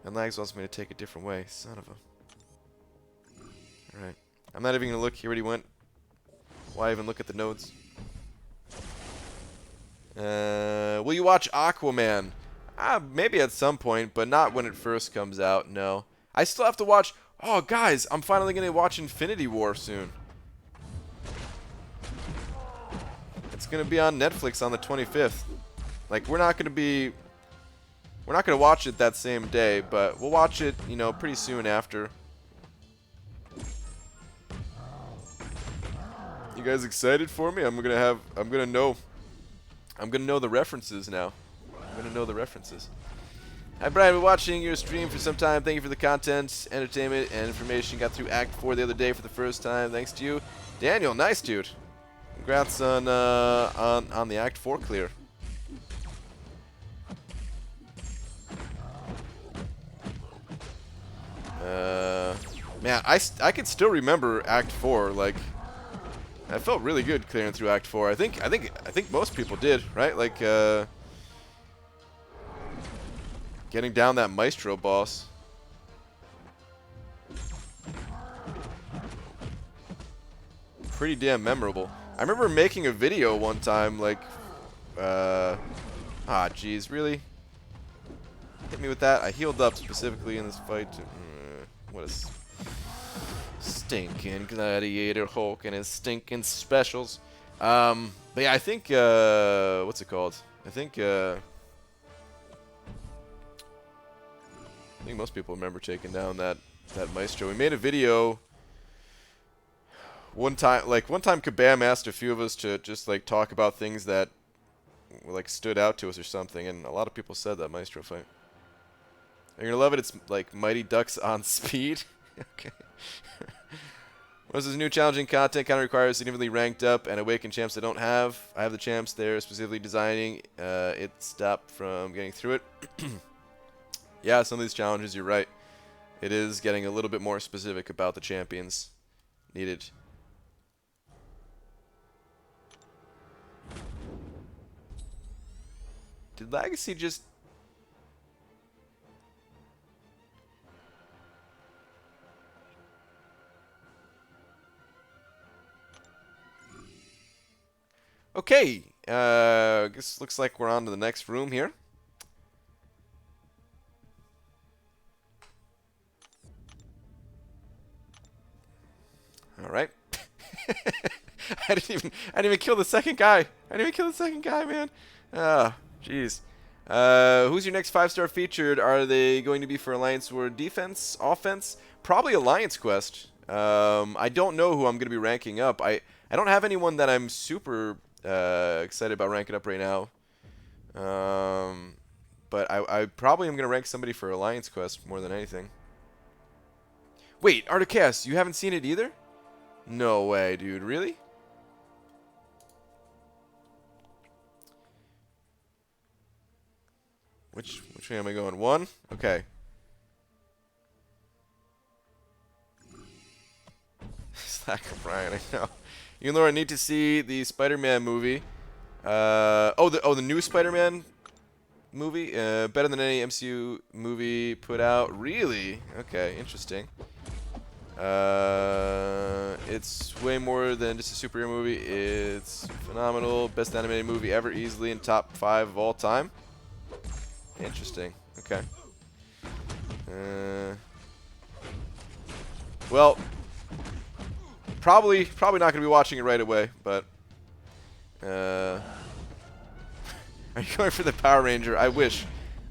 And Lags wants me to take a different way. Son of a. All right. I'm not even gonna look. He already went. Why even look at the nodes? Will you watch Aquaman? Maybe at some point, but not when it first comes out, no. I still have to watch... Oh, guys, I'm finally going to watch Infinity War soon. It's going to be on Netflix on the 25th. Like, we're not going to watch it that same day, but we'll watch it, you know, pretty soon after. You guys excited for me? I'm gonna know the references now. I'm gonna know the references. Hi Brian, been watching your stream for some time. Thank you for the content, entertainment, and information. Got through Act 4 the other day for the first time. Thanks to you. Daniel, nice dude. Congrats on the Act 4 clear. Man, I can still remember Act 4. Like, I felt really good clearing through Act 4. I think most people did, right? Like, getting down that Maestro boss. Pretty damn memorable. I remember making a video one time, like, jeez, really? Hit me with that. I healed up specifically in this fight. What a stinking gladiator Hulk and his stinking specials. But yeah, I think, what's it called? I think most people remember taking down that Maestro. We made a video one time Kabam asked a few of us to just like talk about things that like stood out to us or something, and a lot of people said that Maestro fight. You're gonna love it. It's like Mighty Ducks on speed. Okay. What is this new challenging content? Kind of requires significantly ranked up and awakened champs I don't have. I have the champs there, specifically designing it stopped from getting through it. Yeah, some of these challenges, you're right. It is getting a little bit more specific about the champions needed. Did Legacy just... Okay, guess looks like we're on to the next room here. All right. I didn't even kill the second guy. Man. Ah, jeez. Who's your next 5-star featured? Are they going to be for Alliance or defense, offense? Probably Alliance Quest. I don't know who I'm going to be ranking up. I don't have anyone that I'm super excited about ranking up right now. But I probably am going to rank somebody for Alliance Quest more than anything. Wait, Articast, you haven't seen it either? No way, dude. Really? Which way am I going? 1? Okay. Slack of Brian, I know. You and Laura need to see the Spider-Man movie. The new Spider-Man movie? Better than any MCU movie put out. Really? Okay, interesting. It's way more than just a superhero movie. It's phenomenal. Best animated movie ever, easily in top 5 of all time. Interesting. Okay. Well, probably not going to be watching it right away, but are you going for the Power Ranger? I wish.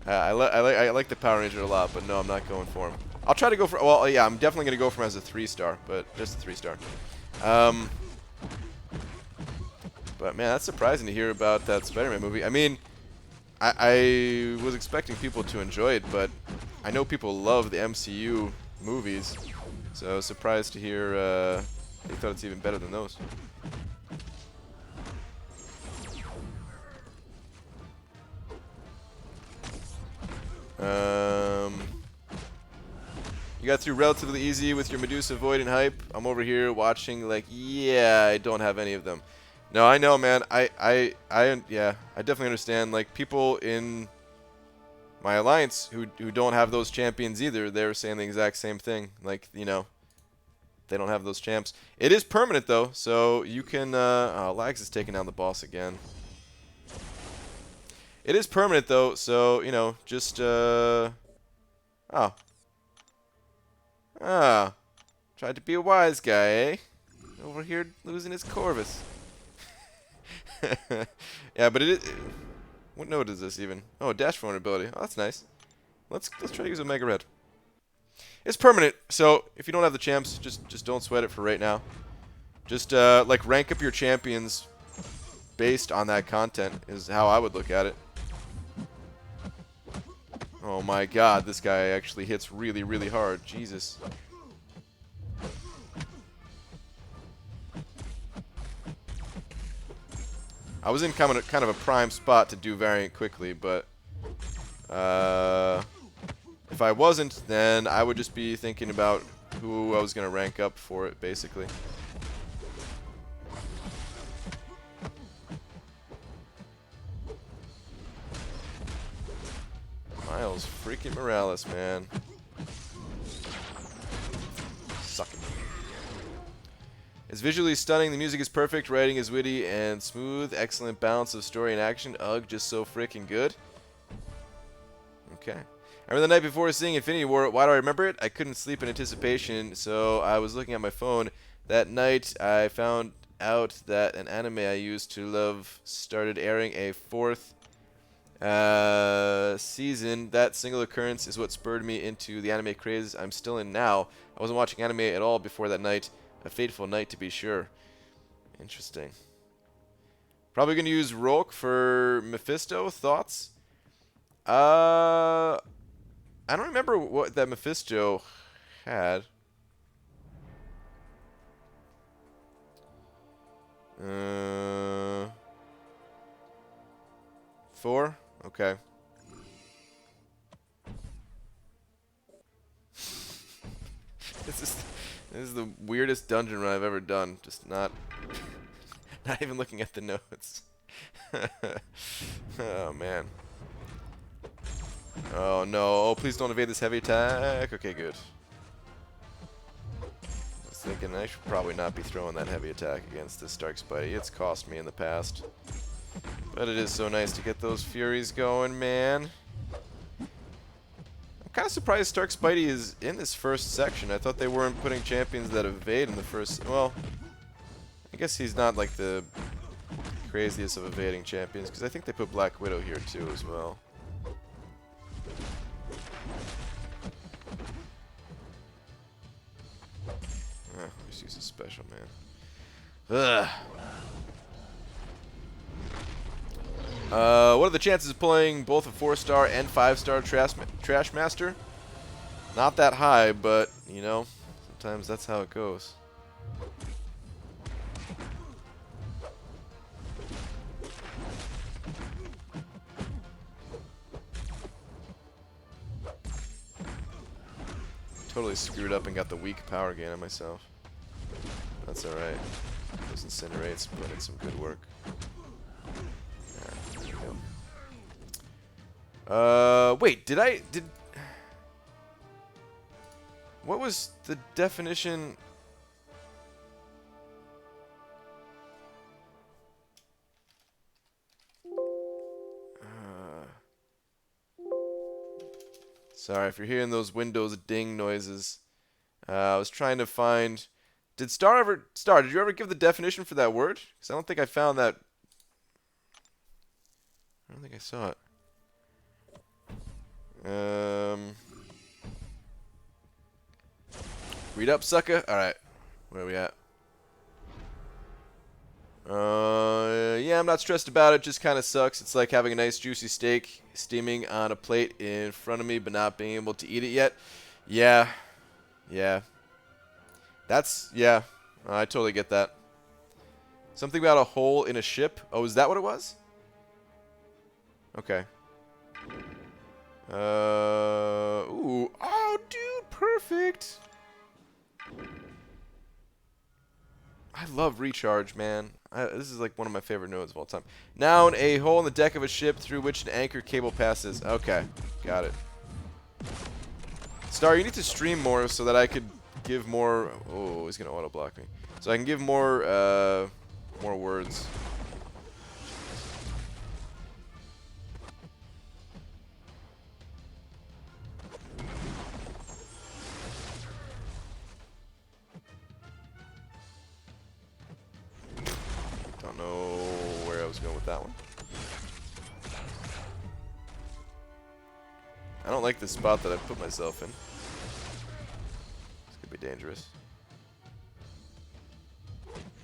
I like the Power Ranger a lot, but no, I'm not going for him. I'll try to go for... Well, yeah, I'm definitely going to go for him as a 3-star, but just a 3-star. But, man, that's surprising to hear about that Spider-Man movie. I mean, I was expecting people to enjoy it, but I know people love the MCU movies, so I was surprised to hear they thought it's even better than those. You got through relatively easy with your Medusa, Void, and Hype. I'm over here watching like, yeah, I don't have any of them. No, I know, man. Yeah, I definitely understand. Like, people in my alliance who don't have those champions either, they're saying the exact same thing. Like, you know, they don't have those champs. It is permanent, though, so you can... oh, Lags is taking down the boss again. It is permanent, though, so, you know, just... Oh. Ah. Tried to be a wise guy, eh? Over here losing his Corvus. Yeah, but it is... What node is this even? Oh, dash vulnerability. Oh, that's nice. Let's try to use a Mega Red. It's permanent, so if you don't have the champs, just don't sweat it for right now. Just like rank up your champions based on that content is how I would look at it. Oh my god, this guy actually hits really, really hard. Jesus. I was in kind of a prime spot to do variant quickly, but if I wasn't, then I would just be thinking about who I was going to rank up for it, basically. Miles freaking Morales, man. Suck it. It's visually stunning, the music is perfect, writing is witty and smooth, excellent balance of story and action. Ugh, just so freaking good. Okay. I remember the night before seeing Infinity War. Why do I remember it? I couldn't sleep in anticipation, so I was looking at my phone. That night, I found out that an anime I used to love started airing a fourth season. That single occurrence is what spurred me into the anime craze I'm still in now. I wasn't watching anime at all before that night. A fateful night, to be sure. Interesting. Probably going to use Rolk for Mephisto. Thoughts? I don't remember what that Mephisto had. Four? Okay. This is the weirdest dungeon run I've ever done. Just not even looking at the notes. Oh man. Oh no! Oh, please don't evade this heavy attack. Okay, good. I was thinking I should probably not be throwing that heavy attack against this Dark Spidey. It's cost me in the past. But it is so nice to get those Furies going, man. I'm kind of surprised Stark Spidey is in this first section. I thought they weren't putting champions that evade in the first... Well, I guess he's not like the craziest of evading champions, because I think they put Black Widow here too as well. Just use a special, man. Ugh. What are the chances of pulling both a 4-star and 5-star Trash Master? Not that high, but, you know, sometimes that's how it goes. Totally screwed up and got the weak power gain on myself. That's alright. Those incinerates put in some good work. There we go. Wait, did what was the definition? Sorry if you're hearing those Windows ding noises. I was trying to find... Did did you ever give the definition for that word? Because I don't think I found that. I don't think I saw it. Read up, sucker. Alright. Where are we at? Yeah, I'm not stressed about it. Just kind of sucks. It's like having a nice juicy steak steaming on a plate in front of me, but not being able to eat it yet. Yeah. Yeah. Yeah. I totally get that. Something about a hole in a ship. Oh, is that what it was? Okay. Ooh. Oh, dude, perfect. I love recharge, man. This is like one of my favorite nodes of all time. Noun, a hole in the deck of a ship through which an anchor cable passes. Okay, got it. Star, you need to stream more so that I could give more... Oh, he's going to auto-block me. So I can give more words. Don't know where I was going with that one. I don't like the spot that I've put myself in. This could be dangerous.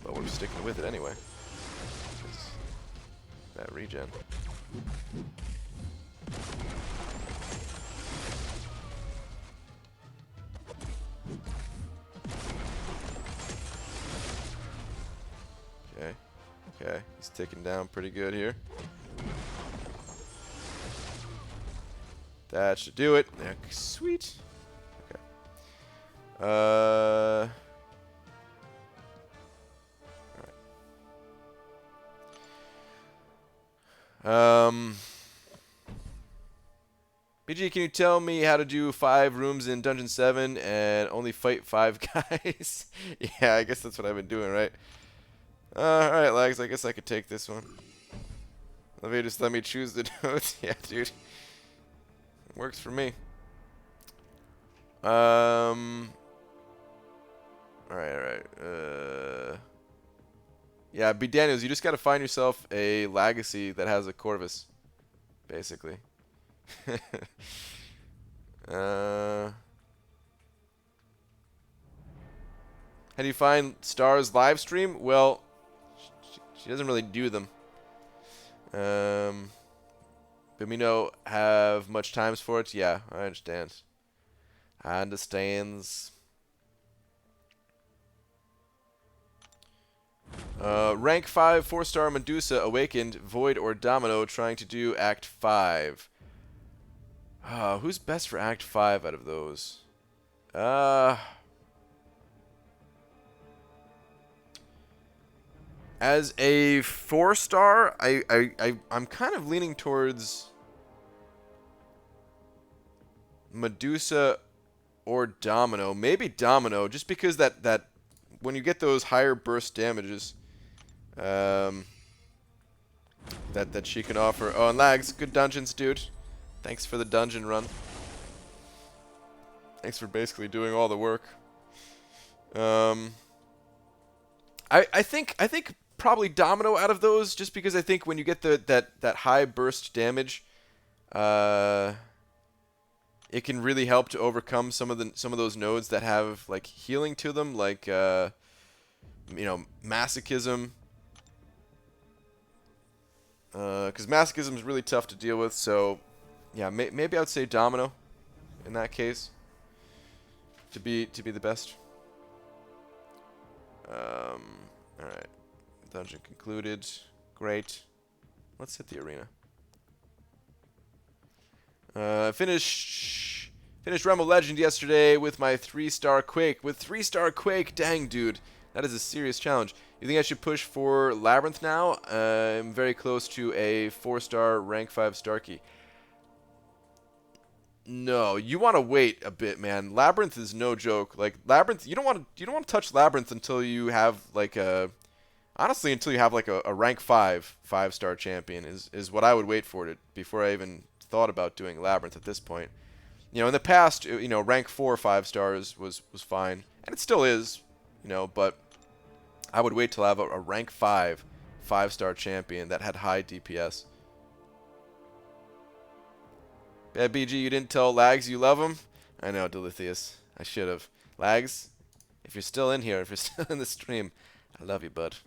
But we're sticking with it anyway. That regen. Okay. Okay, he's ticking down pretty good here. That should do it. Sweet. Okay. Alright. BG, can you tell me how to do 5 rooms in Dungeon 7 and only fight 5 guys? Yeah, I guess that's what I've been doing, right? Alright, Lags, I guess I could take this one. Just let me choose the notes. Yeah, dude. Works for me. Alright. Yeah, B. Daniels, you just gotta find yourself a legacy that has a Corvus, basically. How do you find Star's live stream? Well, she doesn't really do them. But we know have much times for it. Yeah, I understand. I understands. Rank 5, 4-star Medusa, Awakened, Void, or Domino trying to do Act 5. Who's best for Act 5 out of those? As a 4-star, I'm kind of leaning towards Medusa or Domino. Maybe Domino, just because that when you get those higher burst damages, that she can offer. Oh, and Lags, good dungeons, dude. Thanks for the dungeon run. Thanks for basically doing all the work. I think probably Domino out of those, just because I think when you get that high burst damage, it can really help to overcome some of those nodes that have like healing to them, like masochism. Because masochism is really tough to deal with, so yeah, maybe I would say Domino in that case to be the best. All right, dungeon concluded. Great. Let's hit the arena. Finished Realm of Legend yesterday with my 3-star Quake. With 3-star Quake, dang dude, that is a serious challenge. You think I should push for Labyrinth now? I'm very close to a 4-star rank 5 Starkey. No, you want to wait a bit, man. Labyrinth is no joke. Like Labyrinth, you don't want to touch Labyrinth until you have like honestly until you have like a rank 5-star champion is what I would wait for it before I even thought about doing Labyrinth at this point. In the past, rank 4 5 stars was fine, and it still is, but I would wait till I have a rank 5-star champion that had high DPS. Yeah, BG, you didn't tell Lags you love him? I know, Delithius. I should have. Lags, if you're still in here, if you're still in the stream, I love you, bud.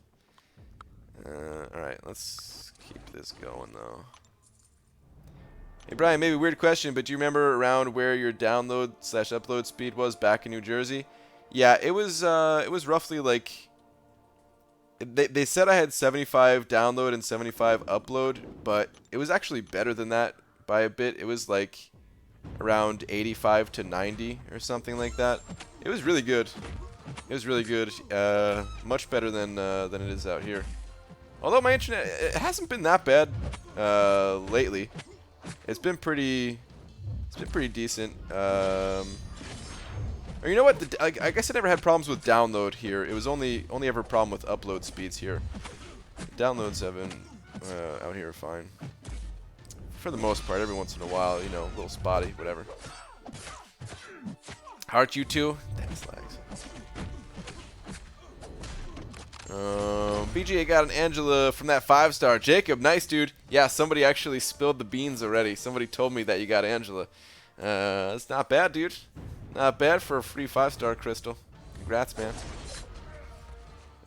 Alright, let's keep this going, though. Hey, Brian, maybe a weird question, but do you remember around where your download/upload speed was back in New Jersey? Yeah, it was roughly like... They said I had 75 download and 75 upload, but it was actually better than that by a bit. It was like around 85 to 90 or something like that. It was really good. It was really good. Much better than it is out here. Although my internet, it hasn't been that bad lately. It's been pretty decent. Or you know what? I guess I never had problems with download here. It was only ever a problem with upload speeds here. Downloads have been out here fine. For the most part, every once in a while, a little spotty, whatever. Heart you too? Thanks, Lags. BGA got an Angela from that 5-star. Jacob, nice dude. Yeah, somebody actually spilled the beans already. Somebody told me that you got Angela. That's not bad, dude. Not bad for a free 5-star crystal. Congrats, man.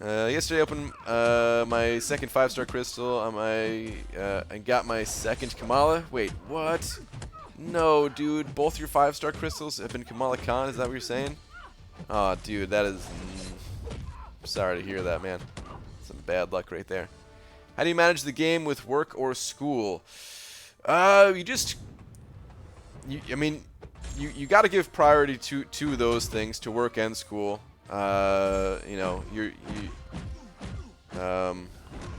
Yesterday I opened my second 5-star crystal on and got my second Kamala. Wait, what? No, dude. Both your 5-star crystals have been Kamala Khan. Is that what you're saying? Oh, dude, that is... sorry to hear that, man. Some bad luck right there. How do you manage the game with work or school? I mean, you got to give priority to those things, to work and school. You know,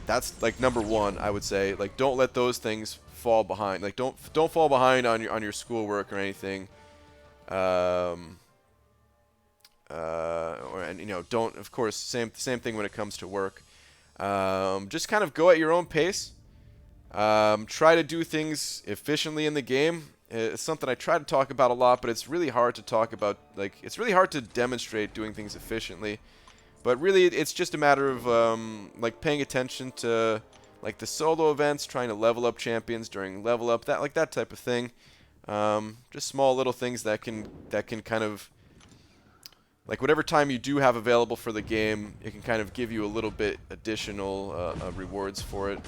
that's like number one, I would say. Like, don't let those things fall behind. Like, don't fall behind on your schoolwork or anything. And you know, don't, of course, same thing when it comes to work. Just kind of go at your own pace. Try to do things efficiently in the game. It's something I try to talk about a lot, but it's really hard to talk about. Like, it's really hard to demonstrate doing things efficiently. But really, it's just a matter of like paying attention to like the solo events, trying to level up champions during level up, that type of thing. Just small little things that can kind of, like, whatever time you do have available for the game, it can kind of give you a little bit additional rewards for it.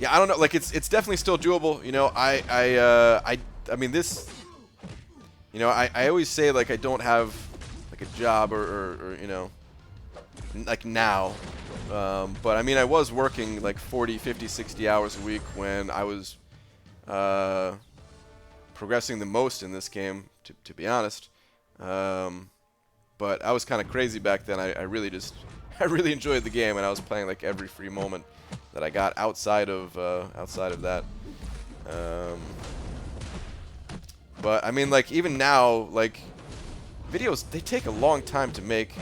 Yeah, I don't know. Like, it's definitely still doable. You know, I mean, this. You know, I always say, like, I don't have like a job or you know, like now. But I mean, I was working like 40, 50, 60 hours a week when I was progressing the most in this game, to be honest. But I was kind of crazy back then. I really enjoyed the game, and I was playing like every free moment that I got outside of that. But I mean, like, even now, like, videos, they take a long time to make.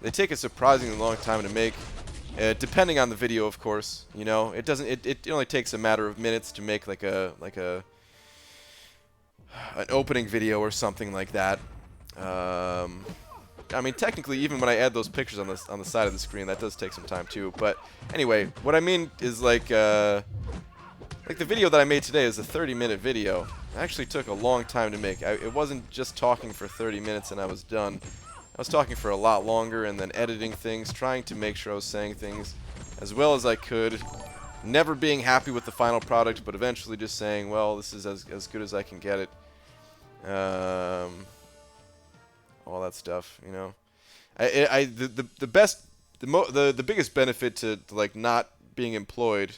They take a surprisingly long time to make, depending on the video, of course. You know, it doesn't. It only takes a matter of minutes to make like an opening video or something like that. I mean, technically, even when I add those pictures on the side of the screen, that does take some time too. But anyway, what I mean is, like the video that I made today is a 30-minute video. It actually took a long time to make. It wasn't just talking for 30 minutes and I was done. I was talking for a lot longer, and then editing things, trying to make sure I was saying things as well as I could. Never being happy with the final product, but eventually just saying, well, this is as good as I can get it. All that stuff, you know. The biggest benefit to like not being employed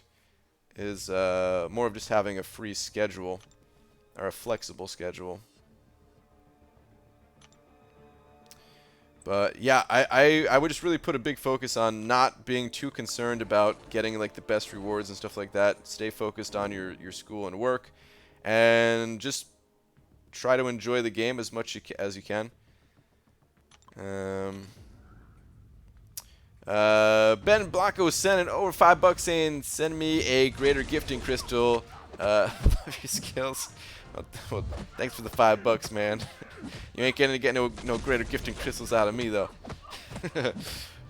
is more of just having a free schedule or a flexible schedule. But yeah, I would just really put a big focus on not being too concerned about getting like the best rewards and stuff like that. Stay focused on your school and work, and just try to enjoy the game as much as you can. Ben Blanco sent over $5 saying, "Send me a greater gifting crystal. Love your skills." Well, thanks for the $5, man. You ain't gonna get no greater gifting crystals out of me though.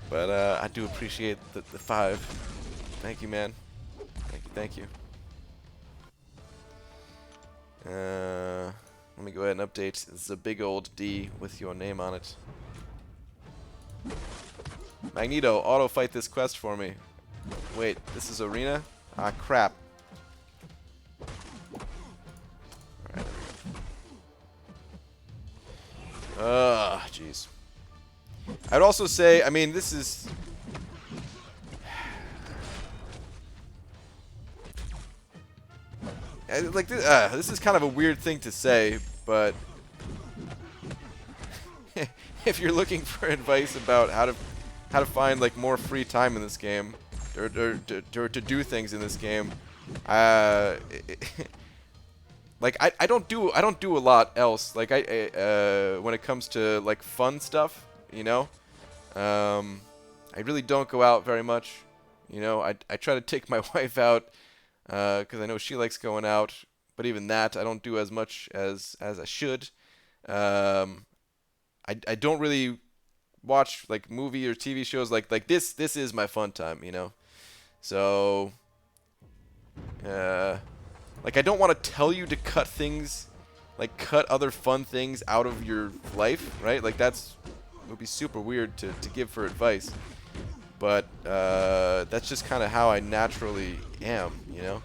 But I do appreciate the 5. Thank you, man. Thank you. Let me go ahead and update. This is a big old D with your name on it. Magneto, auto fight this quest for me. Wait, this is arena? Ah, crap. Alright. Jeez. I'd also say, I mean, this is... like, this is kind of a weird thing to say, but... if you're looking for advice about how to find like more free time in this game, or to do things in this game, like I don't do a lot else. Like when it comes to like fun stuff, you know, I really don't go out very much. You know, I try to take my wife out because I know she likes going out, but even that I don't do as much as I should. I don't really watch like movie or TV shows like this. This is my fun time, you know. So, like, I don't want to tell you to cut things, like cut other fun things out of your life, right? Like would be super weird to give for advice. But that's just kind of how I naturally am, you know.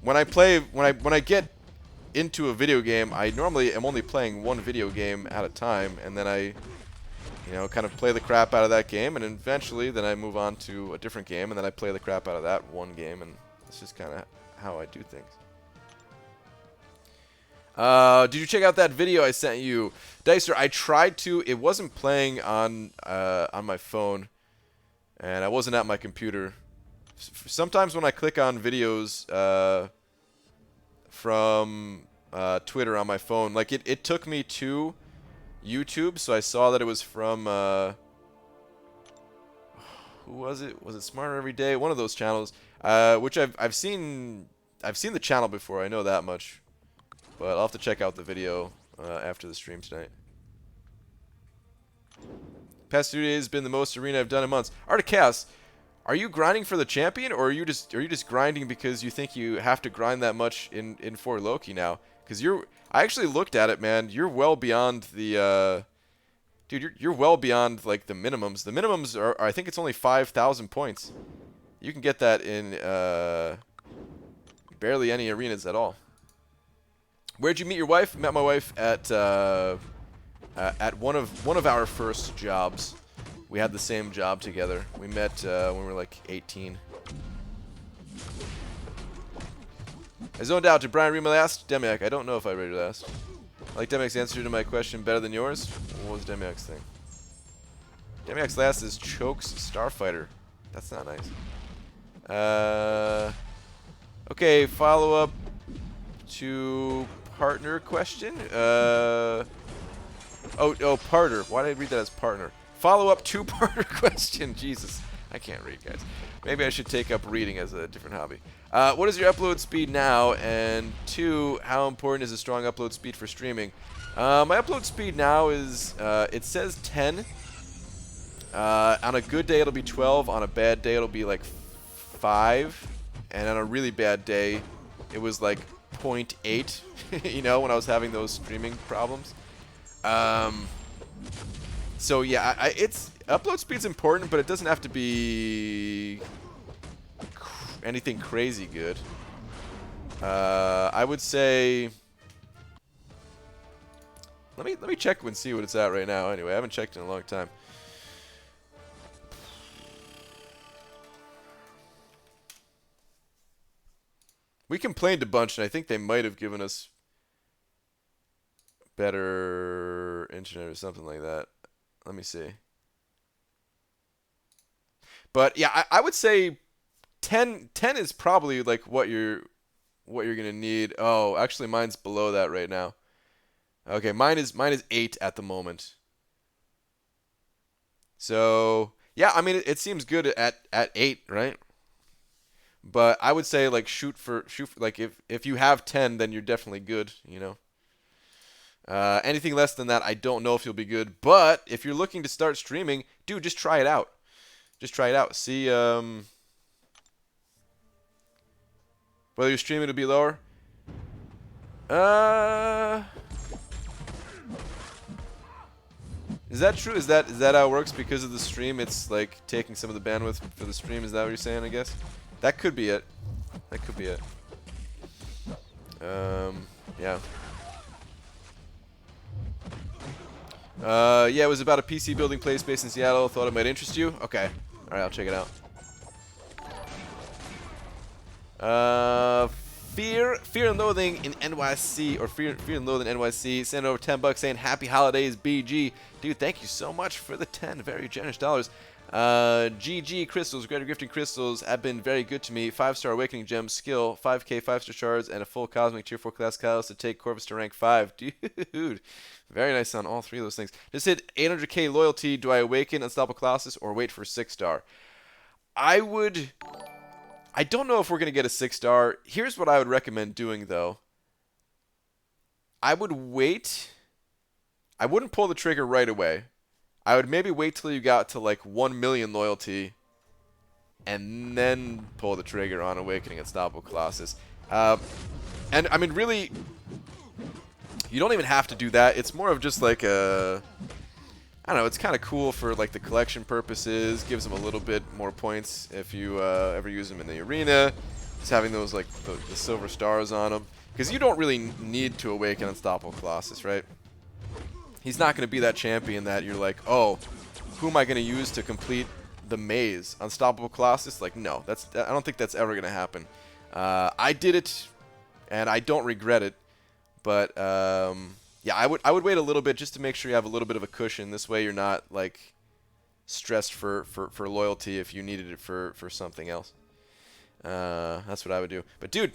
When I get into a video game, I normally am only playing one video game at a time, and then I, kind of play the crap out of that game, and eventually then I move on to a different game, and then I play the crap out of that one game, and it's just kind of how I do things. Did you check out that video I sent you? Dicer, I tried to. It wasn't playing on my phone, and I wasn't at my computer. Sometimes when I click on videos from Twitter on my phone, like it took me to YouTube, so I saw that it was from who was it? Was it Smarter Every Day? One of those channels, which I've seen the channel before. I know that much. But I'll have to check out the video after the stream tonight. Past 2 days has been the most arena I've done in months. Art of Chaos, are you grinding for the champion, or are you just grinding because you think you have to grind that much in For Loki now? Because I actually looked at it, man. You're well beyond the dude. You're well beyond like the minimums. The minimums are I think it's only 5,000 points. You can get that in barely any arenas at all. Where'd you meet your wife? Met my wife at one of our first jobs. We had the same job together. We met when we were like 18. I zoned out. Did Brian read my last? Demiac, I don't know if I read your last. I like Demiac's answer to my question better than yours. What was Demiac's thing? Demiac's last is Chokes Starfighter. That's not nice. Okay, follow up to partner question. Partner. Why did I read that as partner? Follow up to partner question. Jesus, I can't read, guys. Maybe I should take up reading as a different hobby. What is your upload speed now? And 2, how important is a strong upload speed for streaming? My upload speed now is, it says 10. On a good day, it'll be 12. On a bad day, it'll be like 5. And on a really bad day, it was like 0.8, when I was having those streaming problems. So yeah, it's upload speed's important, but it doesn't have to be anything crazy good. I would say, let me check and see what it's at right now. Anyway, I haven't checked in a long time. We complained a bunch, and I think they might have given us better internet or something like that. Let me see. But yeah, I would say 10 is probably like what you're gonna need. Oh, actually, mine's below that right now. Okay, mine is 8 at the moment. So yeah, I mean it seems good at 8, right? But I would say like shoot for like if you have 10, then you're definitely good, Anything less than that, I don't know if you'll be good. But if you're looking to start streaming, dude, just try it out. Just try it out. See whether you're streaming to be lower. Is that true? Is that how it works? Because of the stream, it's like taking some of the bandwidth for the stream. Is that what you're saying? I guess that could be it. That could be it. Yeah. Yeah, it was about a PC building place based in Seattle. Thought it might interest you. Okay. All right, I'll check it out. Fear and Loathing in NYC, or Fear and Loathing NYC, sent over $10 saying Happy Holidays, BG. Dude, thank you so much for the 10 very generous dollars. GG Crystals, Greater Gifting Crystals have been very good to me. 5-star Awakening Gem, Skill, 5k 5-star shards, and a full Cosmic Tier 4 Class Catalyst to take Corvus to rank 5. Dude, very nice on all 3 of those things. Just hit 800k Loyalty. Do I Awaken Unstoppable Colossus or wait for 6-star? I don't know if we're going to get a 6-star. Here's what I would recommend doing, though. I would wait. I wouldn't pull the trigger right away. I would maybe wait till you got to like 1 million loyalty and then pull the trigger on Awakening Unstoppable Colossus. And, I mean, really, you don't even have to do that. It's more of just like a... I don't know, it's kind of cool for like the collection purposes. Gives them a little bit more points if you ever use them in the arena. Just having those like the silver stars on them. Because you don't really need to awaken Unstoppable Colossus, right? He's not going to be that champion that you're like, oh, who am I going to use to complete the maze? Unstoppable Colossus? Like, no. I don't think that's ever going to happen. I did it, and I don't regret it. But, yeah, I would wait a little bit just to make sure you have a little bit of a cushion. This way you're not, like, stressed for loyalty if you needed it for something else. That's what I would do. But, dude,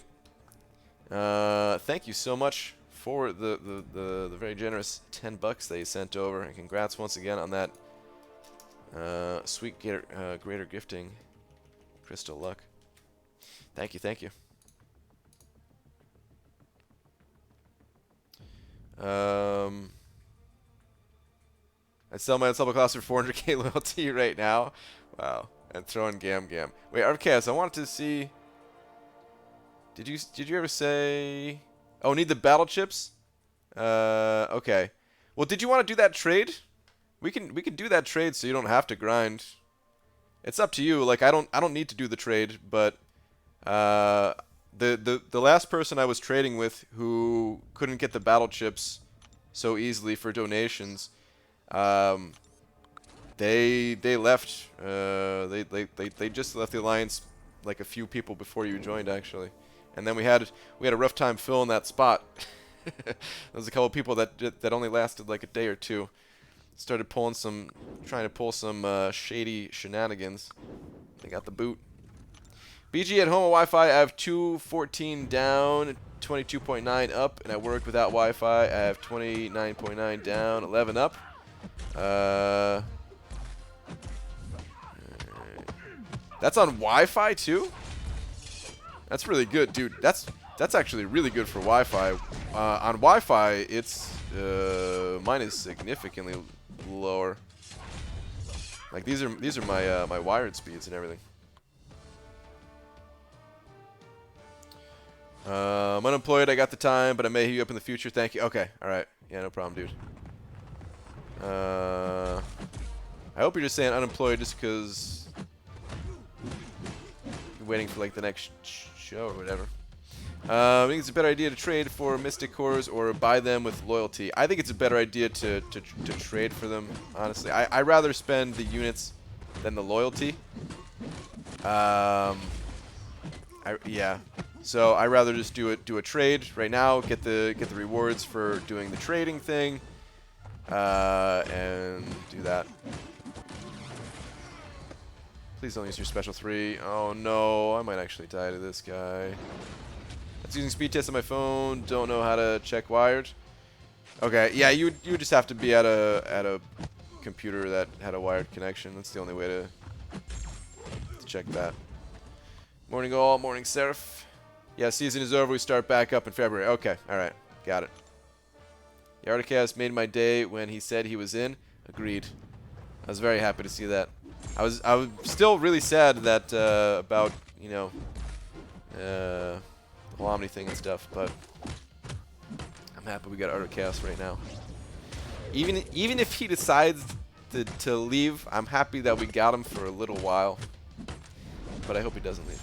thank you so much for the very generous $10 that you sent over, and congrats once again on that sweet greater gifting crystal luck. Thank you, thank you. I'd sell my Unstoppable Class for 400k loyalty right now. Wow, and throw in Gam. Wait, RKS, I wanted to see. Did you ever say? Oh, need the battle chips? Okay. Well, did you want to do that trade? We can do that trade so you don't have to grind. It's up to you. Like I don't need to do the trade, but the last person I was trading with who couldn't get the battle chips so easily for donations, they left. They just left the alliance like a few people before you joined actually. And then we had a rough time filling that spot. There was a couple of people that only lasted like a day or two. Started trying to pull some shady shenanigans. They got the boot. BG at home with Wi-Fi. I have 214 down, 22.9 up, and I work without Wi-Fi. I have 29.9 down, 11 up. That's on Wi-Fi too. That's really good, dude. That's actually really good for Wi-Fi. On Wi-Fi, it's mine is significantly lower. Like these are my my wired speeds and everything. I'm unemployed. I got the time, but I may hit you up in the future. Thank you. Okay, all right. Yeah, no problem, dude. I hope you're just saying unemployed just because you're waiting for like the next show or whatever. I think it's a better idea to trade for Mystic Cores or buy them with loyalty. I think it's a better idea to trade for them, honestly. I'd rather spend the units than the loyalty. Yeah. So I'd rather just do a trade right now, get the rewards for doing the trading thing, and do that. Please don't use your special 3. Oh no, I might actually die to this guy. That's using speed test on my phone. Don't know how to check wired. Okay, yeah, you would just have to be at a computer that had a wired connection. That's the only way to check that. Morning all, morning Seraph. Yeah, season is over. We start back up in February. Okay, all right, got it. Yardicast made my day when he said he was in. Agreed. I was very happy to see that. I was still really sad that about the whole Omni thing and stuff, but I'm happy we got Articast right now. Even if he decides to leave, I'm happy that we got him for a little while. But I hope he doesn't leave.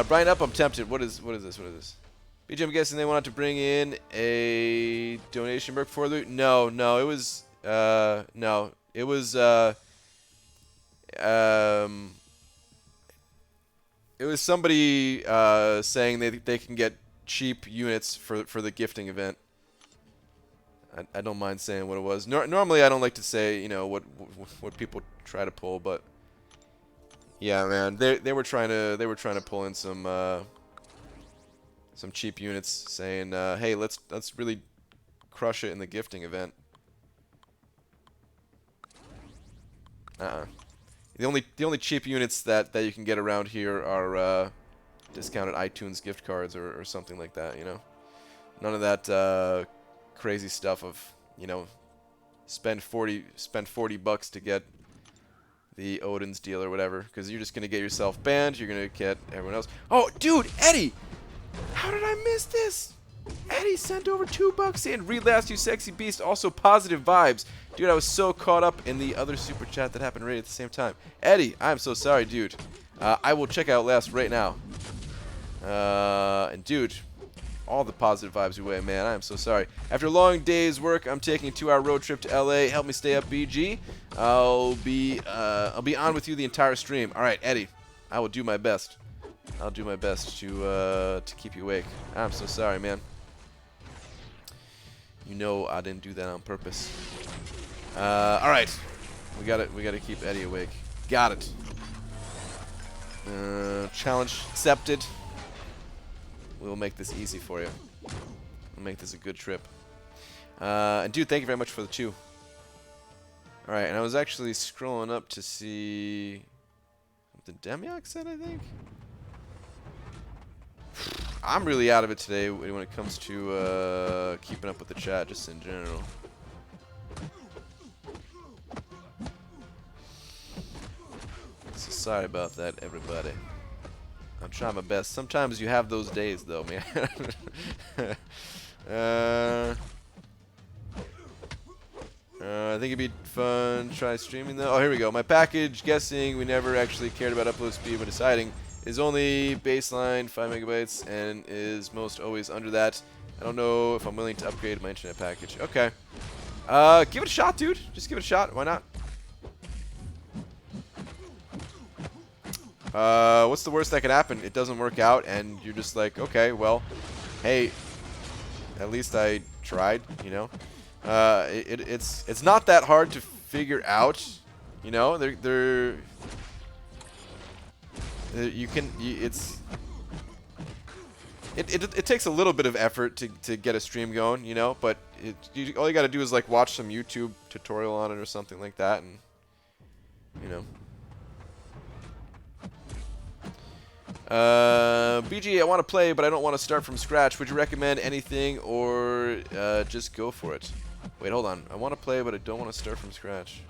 Brian Up, I'm tempted. What is this? What is this? BJ, I'm guessing they wanted to bring in a donation merc for the no, it was no, it was it was somebody saying they can get cheap units for the gifting event. I don't mind saying what it was. Normally I don't like to say what people try to pull, but yeah, man, they were trying to pull in some cheap units, saying hey, let's really crush it in the gifting event. The only cheap units that you can get around here are discounted iTunes gift cards or something like that, None of that crazy stuff of, spend 40 bucks to get the Odin's deal or whatever, because you're just going to get yourself banned, you're going to get everyone else. Oh, dude, Eddie! How did I miss this? Eddie sent over $2 in. Read last, you sexy beast. Also positive vibes. Dude, I was so caught up in the other super chat that happened right at the same time. Eddie, I'm so sorry, dude. I will check out last right now. And dude, all the positive vibes your way, man. I am so sorry. After a long day's work, I'm taking a 2-hour road trip to LA. Help me stay up, BG. I'll be on with you the entire stream. All right, Eddie. I will do my best. I'll do my best to keep you awake. I'm so sorry, man. You know I didn't do that on purpose. All right. We gotta keep Eddie awake. Got it. Challenge accepted. We'll make this easy for you. We'll make this a good trip. And dude, thank you very much for the 2. Alright, and I was actually scrolling up to see something Demioc said, I think? I'm really out of it today when it comes to keeping up with the chat, just in general. So sorry about that, everybody. I'm trying my best. Sometimes you have those days, though, man. I think it'd be fun. Try streaming, though. Oh, here we go. My package, guessing we never actually cared about upload speed when deciding, is only baseline 5 megabytes and is most always under that. I don't know if I'm willing to upgrade my internet package. Okay. Give it a shot, dude. Just give it a shot. Why not? What's the worst that could happen? It doesn't work out, and you're just like, okay, well, hey, at least I tried, you know. It's not that hard to figure out, you know. It takes a little bit of effort to get a stream going, you know, but all you got to do is like watch some YouTube tutorial on it or something like that, and you know. BG, I want to play, but I don't want to start from scratch. Would you recommend anything, or just go for it? Wait, hold on. I want to play, but I don't want to start from scratch.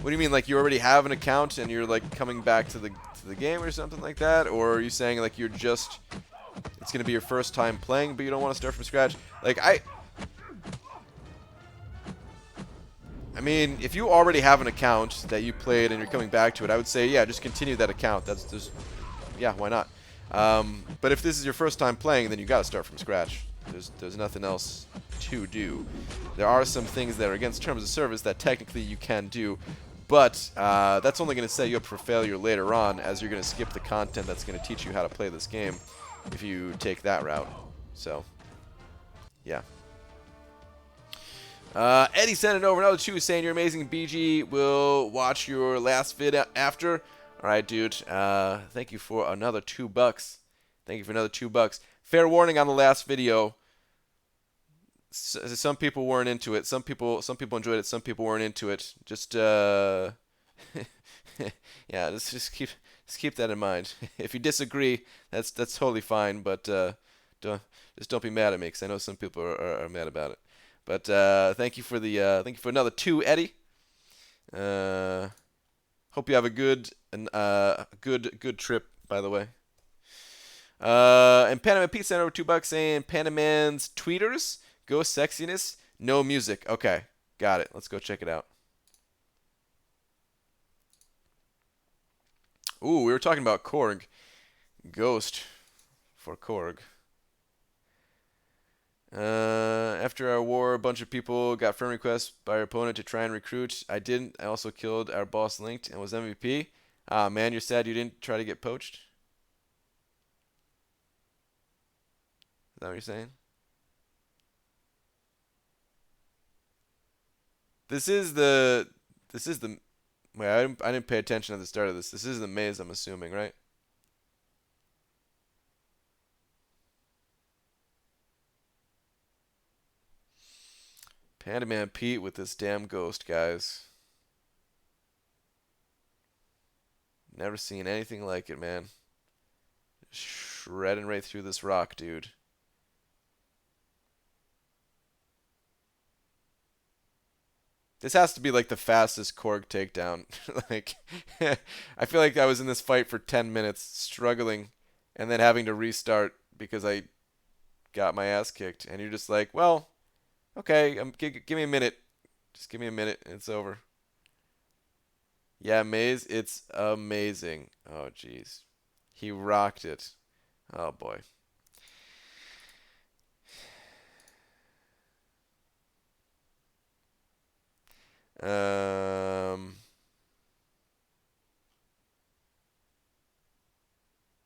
What do you mean, like you already have an account and you're like coming back to the game or something like that? Or are you saying like you're just, it's going to be your first time playing, but you don't want to start from scratch? Like I mean, if you already have an account that you played and you're coming back to it, I would say, yeah, just continue that account. Yeah, why not? But if this is your first time playing, then you got to start from scratch. There's nothing else to do. There are some things that are against terms of service that technically you can do, but that's only going to set you up for failure later on, as you're going to skip the content that's going to teach you how to play this game if you take that route. So, yeah. Eddie sent it over another 2 saying you're amazing. BG will watch your last vid after. All right, dude. Thank you for another $2. Thank you for another $2. Fair warning on the last video. Some people weren't into it. Some people enjoyed it. Some people weren't into it. Just yeah, just keep that in mind. If you disagree, that's totally fine. But don't be mad at me, because I know some people are mad about it. But thank you for another 2, Eddie. Hope you have a good trip, by the way. And Panama Pete sent over $2 saying Panaman's tweeters, go sexiness, no music. Okay, got it. Let's go check it out. Ooh, we were talking about Korg. Ghost for Korg. After our war, a bunch of people got friend requests by our opponent to try and recruit. I didn't. I also killed our boss Linked and was MVP. Ah, man, you're sad you didn't try to get poached? Is that what you're saying? This is the wait, I didn't pay attention at the start of this. This is the maze, I'm assuming, right? Panda Man Pete with this damn ghost, guys. Never seen anything like it, man. Shredding right through this rock, dude. This has to be like the fastest Korg takedown. Like, I feel like I was in this fight for 10 minutes, struggling, and then having to restart because I got my ass kicked. And you're just like, well, okay, give me a minute. Just give me a minute and it's over. Yeah, Maze, it's amazing. Oh, jeez. He rocked it. Oh boy.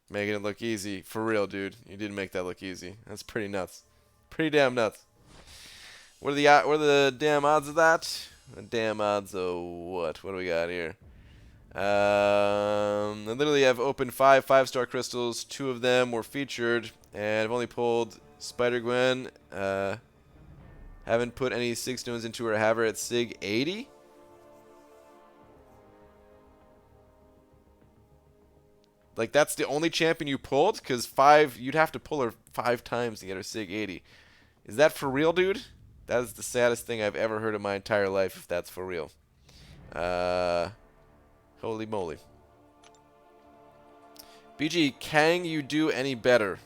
Making it look easy. For real, dude. You didn't make that look easy. That's pretty nuts. Pretty damn nuts. What are the damn odds of that? The damn odds of what? What do we got here? I literally have opened 5-star crystals. 2 of them were featured, and I've only pulled Spider-Gwen. Haven't put any Sig stones into her. Have her at Sig 80. Like, that's the only champion you pulled? Because you'd have to pull her 5 times to get her Sig 80. Is that for real, dude? That is the saddest thing I've ever heard in my entire life, if that's for real. Holy moly. BG, can you do any better?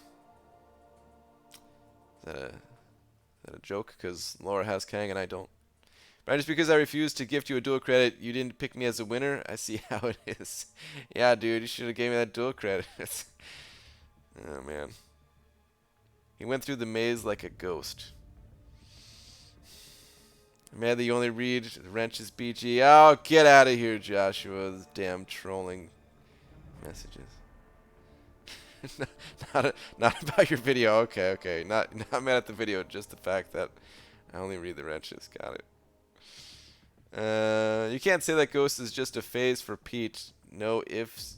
Is that a joke? Because Laura has Kang and I don't. Right, just because I refused to gift you a dual credit, you didn't pick me as a winner? I see how it is. Yeah, dude, you should have gave me that dual credit. Oh, man. He went through the maze like a ghost. Man, that you only read Wrench's BG. Oh, get out of here, Joshua. Damn trolling messages. not about your video. Okay. Not mad at the video, just the fact that I only read the Wrenches. Got it. You can't say that Ghost is just a phase for Pete. No ifs,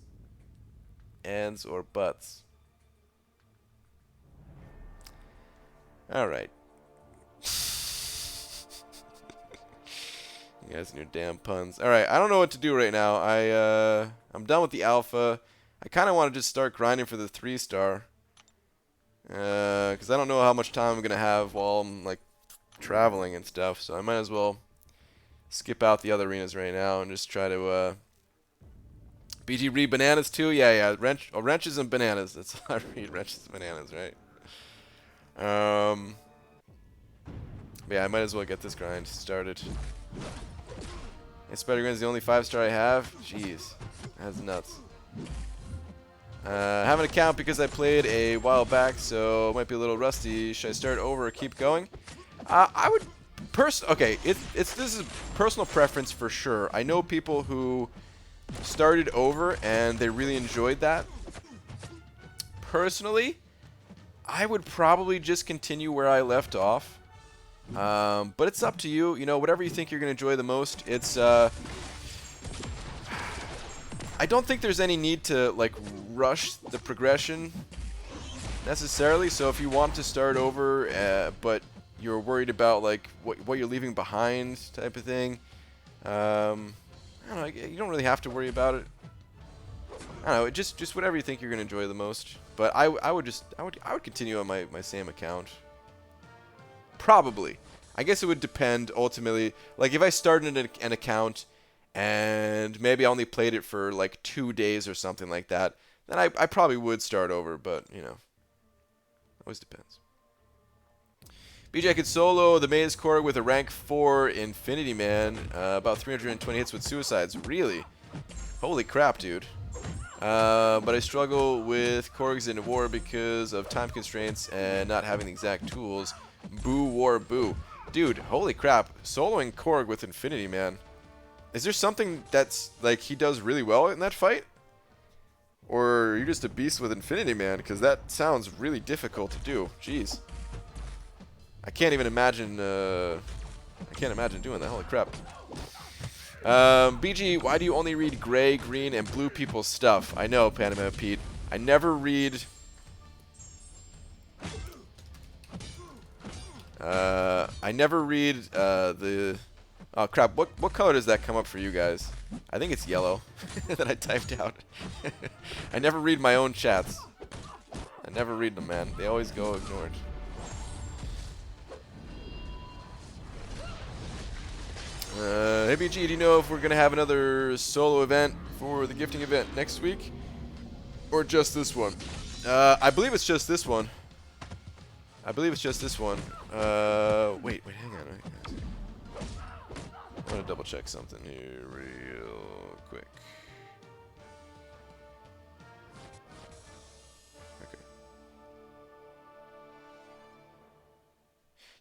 ands, or buts. Alright. You guys and your damn puns. Alright, I don't know what to do right now. I'm done with the alpha. I kind of want to just start grinding for the 3-star. Because I don't know how much time I'm going to have while I'm, like, traveling and stuff. So I might as well skip out the other arenas right now and just try to BG read bananas too. Yeah. Wrenches and bananas. That's all I read. Wrenches and bananas, right? Yeah, I might as well get this grind started. And Spider-Gwen's the only 5-star I have. Jeez, that's nuts. I have an account because I played a while back, so it might be a little rusty. Should I start over or keep going? I would. Okay, this is personal preference for sure. I know people who started over and they really enjoyed that. Personally, I would probably just continue where I left off. But it's up to you. You know, whatever you think you're going to enjoy the most. It's I don't think there's any need to like rush the progression necessarily. So if you want to start over, but you're worried about like what you're leaving behind type of thing, I don't know, you don't really have to worry about it. I don't know, just whatever you think you're gonna enjoy the most. But I would continue on my same account. Probably. I guess it would depend ultimately. Like if I started an account and maybe I only played it for like 2 days or something like that, then I probably would start over. But you know, always depends. BJ could solo the Maze Korg with a rank 4 Infinity Man. About 320 hits with suicides. Really? Holy crap, dude. But I struggle with Korgs in war because of time constraints and not having the exact tools. Boo, war, boo. Dude, holy crap. Soloing Korg with Infinity Man. Is there something that's, like, he does really well in that fight? Or are you just a beast with Infinity Man? Because that sounds really difficult to do. Jeez. I can't even imagine, I can't imagine doing that. Holy crap. BG, why do you only read gray, green, and blue people's stuff? I know, Panama Pete. I never read... the... Oh, crap. What color does that come up for you guys? I think it's yellow that I typed out. I never read my own chats. I never read them, man. They always go ignored. Hey BG, do you know if we're going to have another solo event for the gifting event next week? Or just this one? I believe it's just this one. I believe it's just this one. Wait, hang on. I want to double check something here real quick.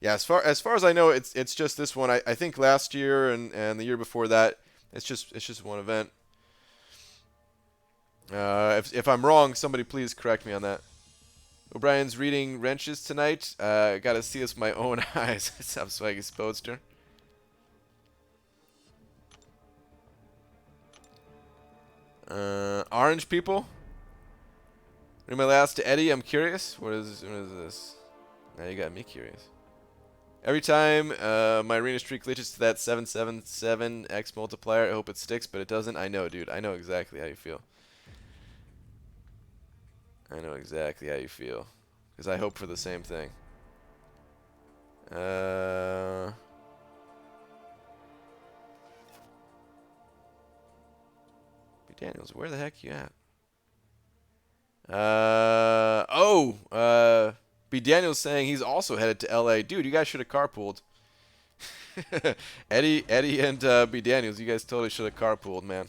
Yeah, as far as I know, it's just this one. I think last year and the year before that, it's just one event. If I'm wrong, somebody please correct me on that. O'Brien's reading wrenches tonight. Got to see this with my own eyes. What's up, Swaggy Spodster? Orange people. Read my last to Eddie. I'm curious. What is this? Now you got me curious. Every time my arena streak glitches to that 777x multiplier, I hope it sticks, but it doesn't. I know, dude. I know exactly how you feel. I know exactly how you feel. Because I hope for the same thing. B. Daniels, where the heck you at? B. Daniels saying he's also headed to LA. Dude, you guys should have carpooled. Eddie and B. Daniels, you guys totally should have carpooled, man.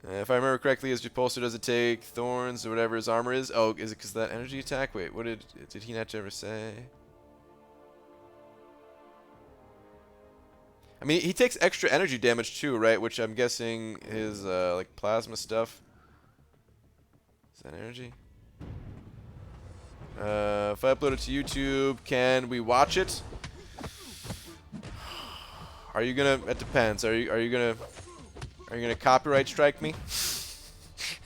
If I remember correctly, his repulsor doesn't take thorns or whatever his armor is. Oh, is it because of that energy attack? Wait, what did he not ever say? I mean, he takes extra energy damage too, right? Which I'm guessing is like plasma stuff. Is that energy? If I upload it to YouTube, can we watch it? Are you gonna? It depends. Are you gonna copyright strike me?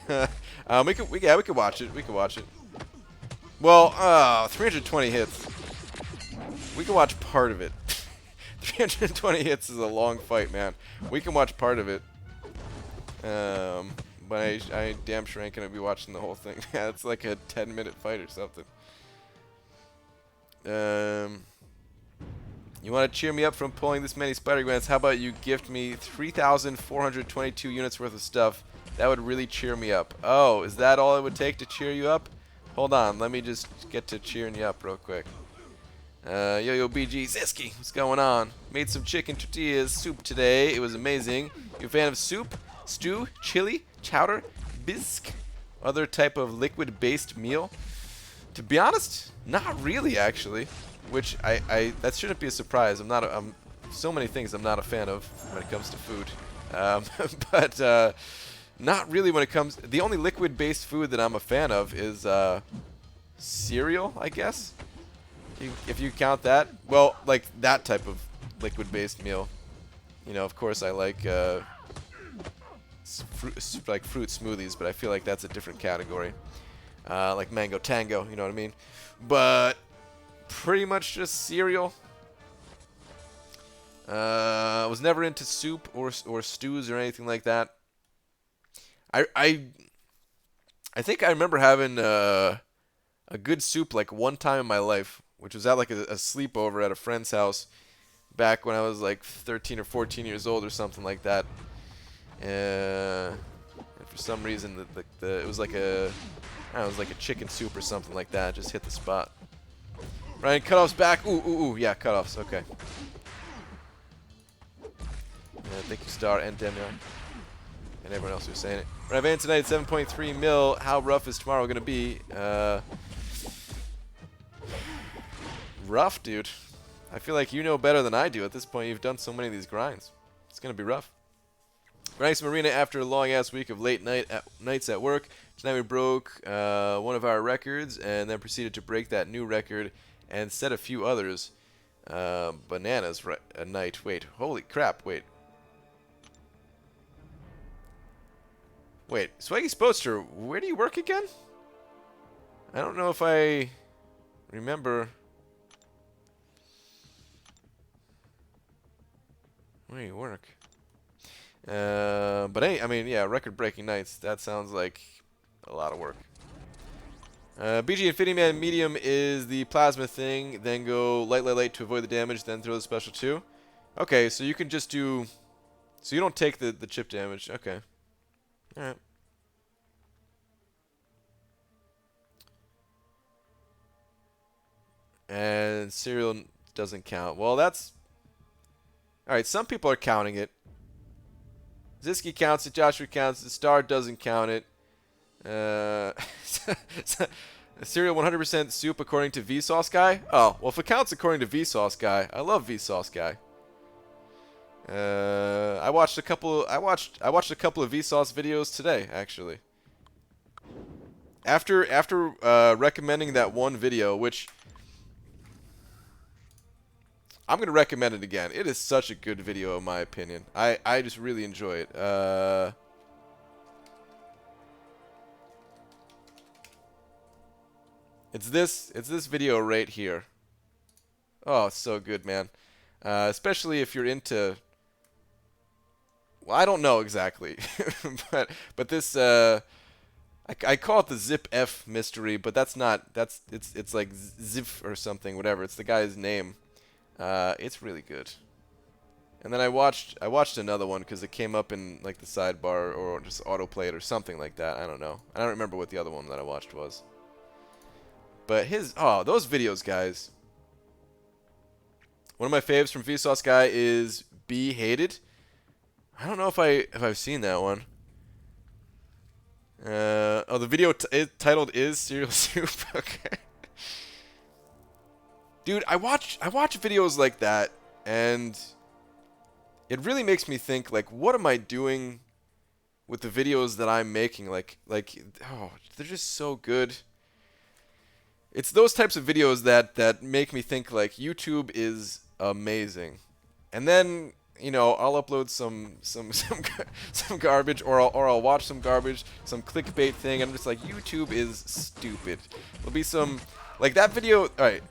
We could watch it. We could watch it. Well, 320 hits. We can watch part of it. 320 hits is a long fight, man. We can watch part of it. But I damn sure ain't gonna be watching the whole thing. Yeah, it's like a 10-minute fight or something. You want to cheer me up from pulling this many spider grants? How about you gift me 3,422 units worth of stuff? That would really cheer me up. Oh, is that all it would take to cheer you up? Hold on, let me just get to cheering you up real quick. Yo BG Ziski, what's going on? Made some chicken tortillas soup today. It was amazing. You a fan of soup, stew, chili, chowder, bisque, other type of liquid-based meal? To be honest, not really actually. Which that shouldn't be a surprise. I'm so many things I'm not a fan of when it comes to food. But not really when it comes. The only liquid-based food that I'm a fan of is cereal, I guess. If you count that. Well, like that type of liquid-based meal. You know, of course I like fruit smoothies, but I feel like that's a different category. Like mango tango, you know what I mean? But pretty much just cereal. I was never into soup or stews or anything like that. I think I remember having a good soup like one time in my life, which was at like a sleepover at a friend's house back when I was like 13 or 14 years old or something like that. And for some reason, it was like it was like a chicken soup or something like that. Just hit the spot. Ryan, cutoff's back. Ooh, yeah, cutoffs. Okay. Yeah, thank you, Star and Demian, and everyone else who's saying it. Ryan Van tonight, 7.3 mil. How rough is tomorrow gonna be? Rough, dude. I feel like you know better than I do at this point. You've done so many of these grinds. It's gonna be rough. Nice Marina after a long-ass week of late nights at work. Tonight we broke one of our records and then proceeded to break that new record and set a few others. Bananas a night. Wait, holy crap, wait. Wait, Swaggy Sposter, where do you work again? I don't know if I remember. Where do you work? But hey, I mean, yeah, record-breaking nights. That sounds like a lot of work. BG Infinity Man medium is the plasma thing. Then go light to avoid the damage. Then throw the special 2. Okay, so you can just do. So you don't take the chip damage. Okay. All right. And cereal doesn't count. Well, that's. All right. Some people are counting it. Ziski counts it, Joshua counts it, Star doesn't count it. Uh, cereal 100% soup according to Vsauce guy. Oh, well, if it counts according to Vsauce guy, I love Vsauce guy. I watched a couple. I watched a couple of Vsauce videos today, actually. After recommending that one video, which I'm gonna recommend it again. It is such a good video, in my opinion. I just really enjoy it. It's this video right here. Oh, it's so good, man. Especially if you're into. Well, I don't know exactly, but this I call it the Zip F mystery, but that's not. It's like Zip or something, whatever. It's the guy's name. It's really good. And then I watched another one because it came up in like the sidebar or just autoplayed or something like that. I don't know. I don't remember what the other one that I watched was. But those videos, guys. One of my faves from Vsauce guy is Be Hated. I don't know if I've seen that one. The video titled is Cereal Soup. Okay. Dude, I watch videos like that, and it really makes me think, like, what am I doing with the videos that I'm making? Like, oh, they're just so good. It's those types of videos that make me think, like, YouTube is amazing. And then, you know, I'll upload some garbage, or I'll watch some garbage, some clickbait thing, and I'm just like, YouTube is stupid. There'll be some, like that video. All right,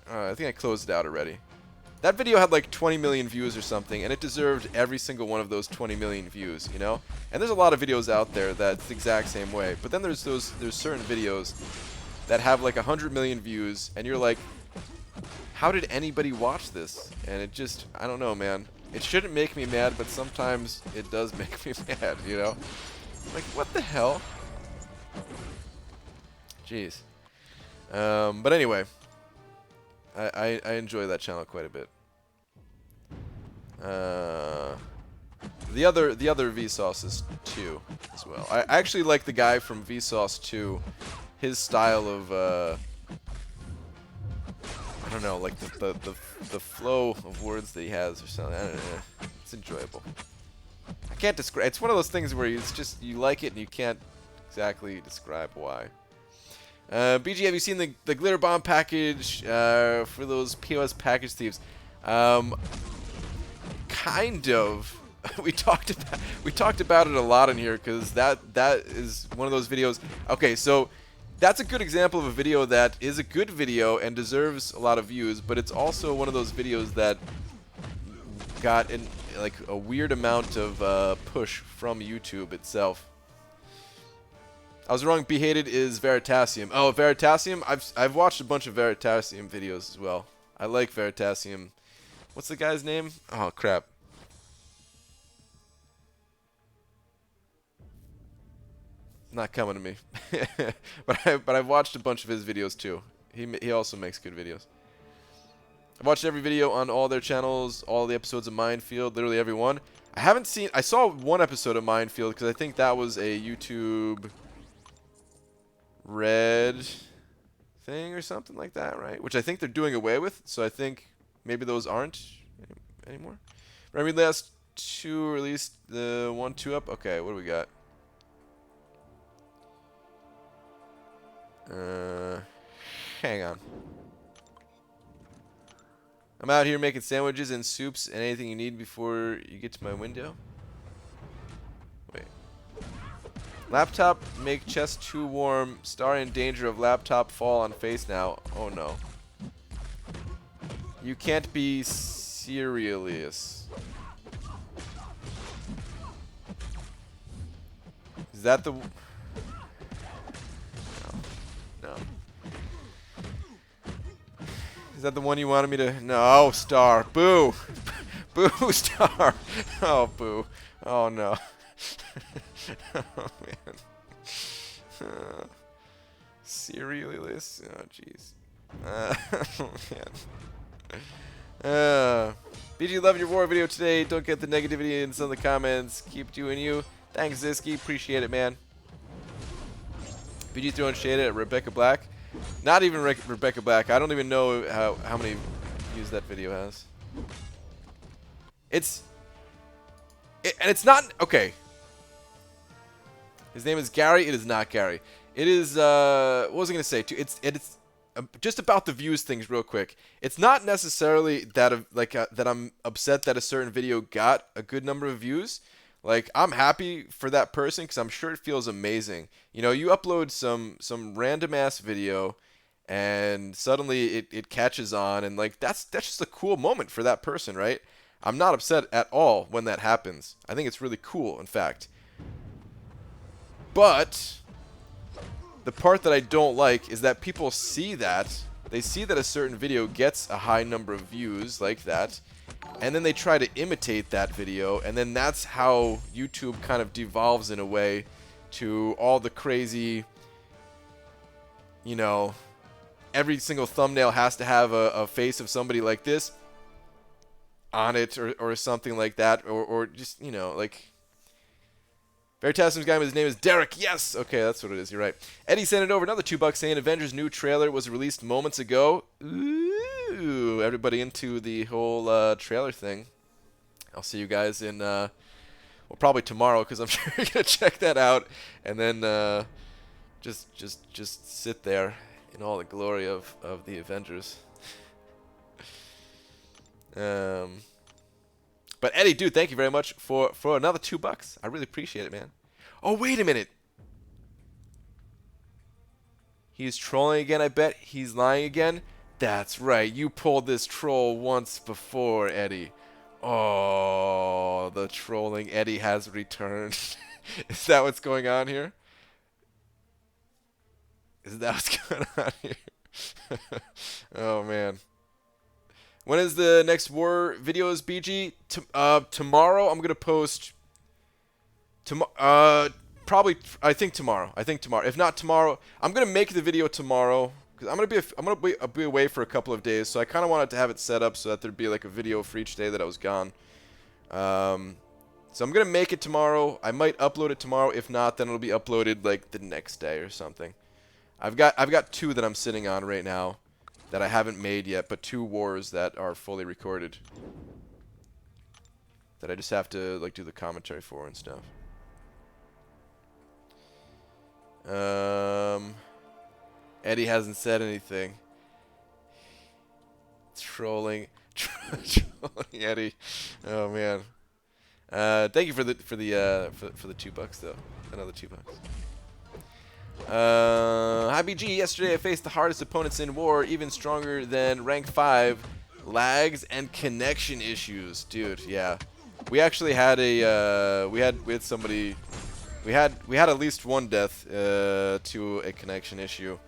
I think I closed it out already. That video had like 20 million views or something, and it deserved every single one of those 20 million views, you know. And there's a lot of videos out there that's the exact same way. But then there's certain videos that have like 100 million views, and you're like, how did anybody watch this? And it just, I don't know, man. It shouldn't make me mad, but sometimes it does make me mad, you know? Like, what the hell? Jeez. But anyway, I enjoy that channel quite a bit. The other Vsauces too, as well. I actually like the guy from Vsauce 2. His style of I don't know, like the flow of words that he has or something. I don't know. It's enjoyable. I can't describe. It's one of those things where it's just you like it and you can't exactly describe why. BG, have you seen the glitter bomb package for those POS package thieves? Kind of. we talked about it a lot in here because that is one of those videos. Okay, so. That's a good example of a video that is a good video and deserves a lot of views, but it's also one of those videos that got like a weird amount of push from YouTube itself. I was wrong. Be Hated is Veritasium. Oh, Veritasium. I've watched a bunch of Veritasium videos as well. I like Veritasium. What's the guy's name? Oh crap. Not coming to me. but I've watched a bunch of his videos too. He also makes good videos. I've watched every video on all their channels, all the episodes of Minefield, literally every one. I saw one episode of Minefield because I think that was a YouTube Red thing or something like that, right? Which I think they're doing away with, so I think maybe those aren't anymore. Remember the last two, or at least the 1-2 up? Okay, what do we got? Hang on. I'm out here making sandwiches and soups and anything you need before you get to my window. Wait. Laptop make chest too warm. Star in danger of laptop fall on face now. Oh no. You can't be serious. Is that the... Is that the one you wanted me to... No, Star. Boo. Boo, Star. Oh, boo. Oh, no. Oh, man. Serialist? Oh, jeez. Oh, man. BG, love your war video today. Don't get the negativity in some of the comments. Keep doing you. Thanks, Zisky. Appreciate it, man. BG throwing shade at Rebecca Black. Not even Rebecca Black. I don't even know how many views that video has. And it's not okay. His name is Gary. It is not Gary. It is what was I gonna say? It's just about the views things real quick. It's not necessarily that that I'm upset that a certain video got a good number of views. Like, I'm happy for that person because I'm sure it feels amazing. You know, you upload some random ass video and suddenly it catches on, and like that's just a cool moment for that person, right? I'm not upset at all when that happens. I think it's really cool, in fact. But the part that I don't like is that people see that. They see that a certain video gets a high number of views like that, and then they try to imitate that video, and then that's how YouTube kind of devolves in a way to all the crazy, you know, every single thumbnail has to have a face of somebody like this on it or something like that, or just, you know, like... Veritasum's guy, his name is Derek. Yes! Okay, that's what it is. You're right. Eddie sent it over. Another $2 saying Avengers new trailer was released moments ago. Ooh, everybody into the whole trailer thing. I'll see you guys in, well, probably tomorrow, because I'm sure you're going to check that out. And then just sit there in all the glory of the Avengers. But Eddie, dude, thank you very much for another $2. I really appreciate it, man. Oh, wait a minute. He's trolling again, I bet. He's lying again. That's right. You pulled this troll once before, Eddie. Oh, the trolling Eddie has returned. Is that what's going on here? Is that what's going on here? Oh, man. When is the next war videos, BG? Tomorrow I'm gonna post. Probably. I think tomorrow. If not tomorrow, I'm gonna make the video tomorrow because I'm gonna be away for a couple of days. So I kind of wanted to have it set up so that there'd be like a video for each day that I was gone. So I'm gonna make it tomorrow. I might upload it tomorrow. If not, then it'll be uploaded like the next day or something. I've got 2 that I'm sitting on right now that I haven't made yet, but 2 wars that are fully recorded that I just have to like do the commentary for and stuff. Eddie hasn't said anything. Trolling Eddie. Oh man. Thank you for the $2 though. Another $2. Hi BG, yesterday I faced the hardest opponents in war, even stronger than rank 5, lags and connection issues. Dude, yeah. We actually had a we had somebody we had at least one death to a connection issue.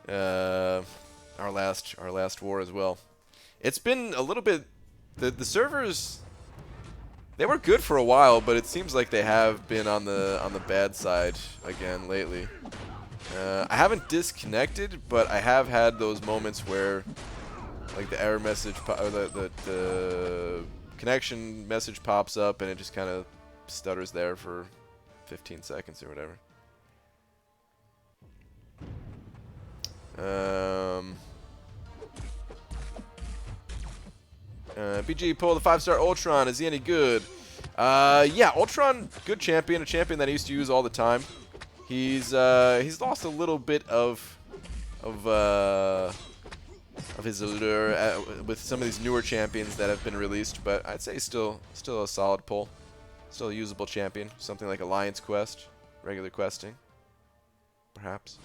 Our last war as well. It's been a little bit the servers, they were good for a while, but it seems like they have been on the bad side again lately. I haven't disconnected, but I have had those moments where, like, the error message, or the connection message pops up, and it just kind of stutters there for 15 seconds or whatever. BG, pull the 5-star Ultron. Is he any good? Yeah, Ultron, good champion. A champion that I used to use all the time. He's lost a little bit of his allure with some of these newer champions that have been released, but I'd say still a solid pull. Still a usable champion. Something like Alliance Quest, regular questing, perhaps.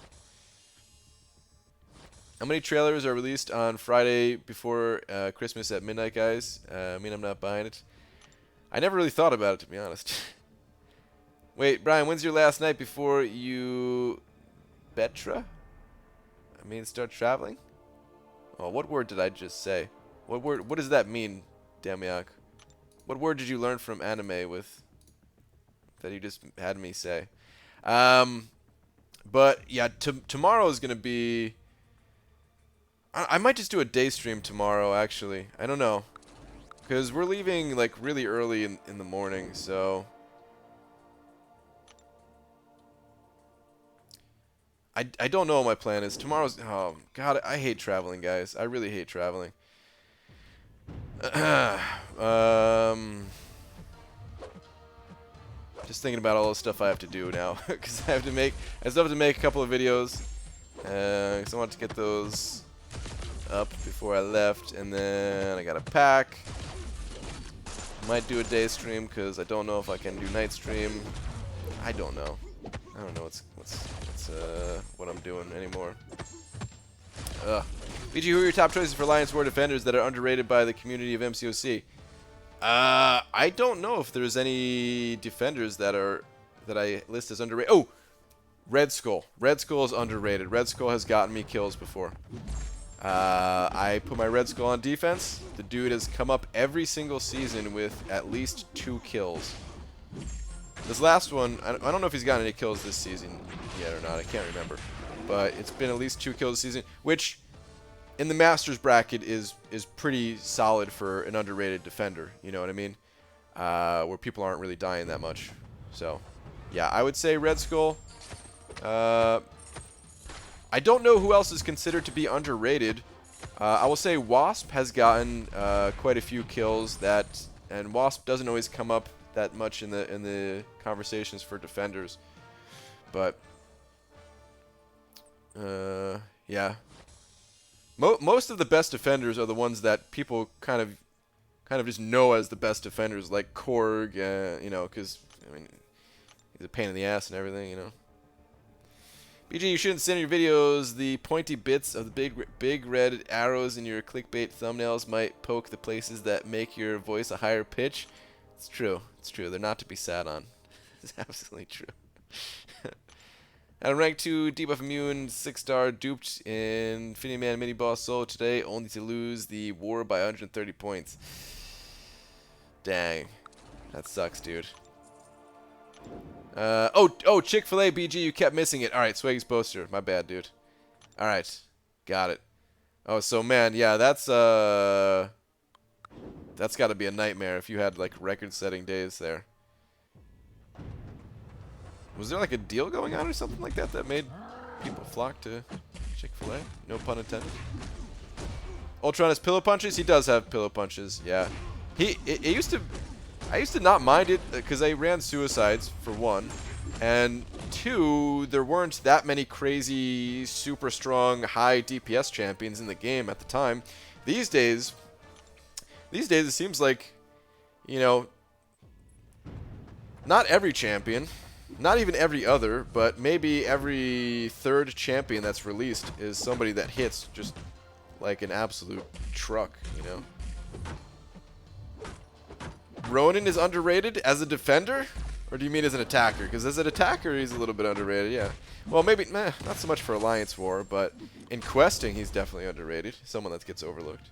How many trailers are released on Friday before Christmas at midnight, guys? I mean, I'm not buying it. I never really thought about it, to be honest. Wait, Brian, when's your last night before you... Betra? I mean, start traveling? Oh, what word did I just say? What does that mean, Damiak? What word did you learn from anime with... that you just had me say? But, yeah, tomorrow is going to be... I might just do a day stream tomorrow, actually. I don't know. Because we're leaving, like, really early in the morning, so... I don't know what my plan is. Tomorrow's, oh god, I hate traveling, guys. I really hate traveling. Just thinking about all the stuff I have to do now, because I still have to make a couple of videos, because I want to get those up before I left, and then I gotta pack. Might do a day stream, because I don't know if I can do night stream. I don't know. I don't know what I'm doing anymore. BG, who are your top choices for Alliance War defenders that are underrated by the community of MCOC? I don't know if there's any defenders that I list as underrated. Oh, Red Skull. Red Skull is underrated. Red Skull has gotten me kills before. I put my Red Skull on defense. The dude has come up every single season with at least 2 kills. This last one, I don't know if he's gotten any kills this season yet or not. I can't remember. But it's been at least 2 kills this season, which in the Masters bracket is pretty solid for an underrated defender. You know what I mean? Where people aren't really dying that much. So, yeah, I would say Red Skull. I don't know who else is considered to be underrated. I will say Wasp has gotten quite a few kills and Wasp doesn't always come up that much in the conversations for defenders. But yeah. Most of the best defenders are the ones that people kind of just know as the best defenders, like Korg, you know, because I mean he's a pain in the ass and everything, you know. BG, you shouldn't send your videos. The pointy bits of the big red arrows in your clickbait thumbnails might poke the places that make your voice a higher pitch. It's true. It's true. They're not to be sat on. It's absolutely true. At a rank 2, debuff immune, 6-star, duped in Infinity Man mini boss solo today, only to lose the war by 130 points. Dang. That sucks, dude. Oh, Chick-fil-A, BG, you kept missing it. Alright, Swaggy's poster. My bad, dude. Alright. Got it. Oh, so, man, yeah, that's gotta be a nightmare if you had, like, record-setting days there. Was there like a deal going on or something like that that made people flock to Chick-fil-A? No pun intended. Ultron has pillow punches? He does have pillow punches, yeah. I used to not mind it because I ran suicides, for one. And 2, there weren't that many crazy, super strong, high DPS champions in the game at the time. These days it seems like, you know, not every champion, not even every other, but maybe every 3rd champion that's released is somebody that hits just like an absolute truck, you know. Ronin is underrated as a defender? Or do you mean as an attacker? Because as an attacker, he's a little bit underrated, yeah. Well, maybe, not so much for Alliance War, but in questing, he's definitely underrated. Someone that gets overlooked.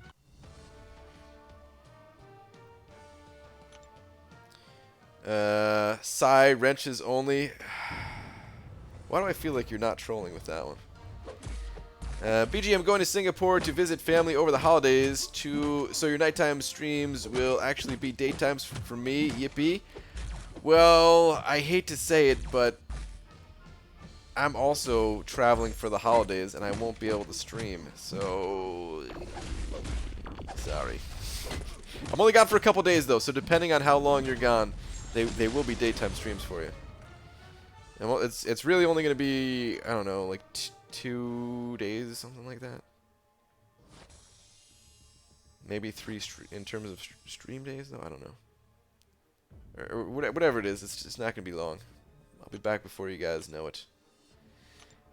Psy, wrenches only. Why do I feel like you're not trolling with that one? BG, I'm going to Singapore to visit family over the holidays so your nighttime streams will actually be daytimes for me. Yippee. Well, I hate to say it, but I'm also traveling for the holidays and I won't be able to stream. So, sorry. I'm only gone for a couple days though, so depending on how long you're gone, they will be daytime streams for you. And well, it's really only going to be, I don't know, like 2 days or something like that. Maybe 3 in terms of stream days though, I don't know. Or whatever it is, it's not going to be long. I'll be back before you guys know it.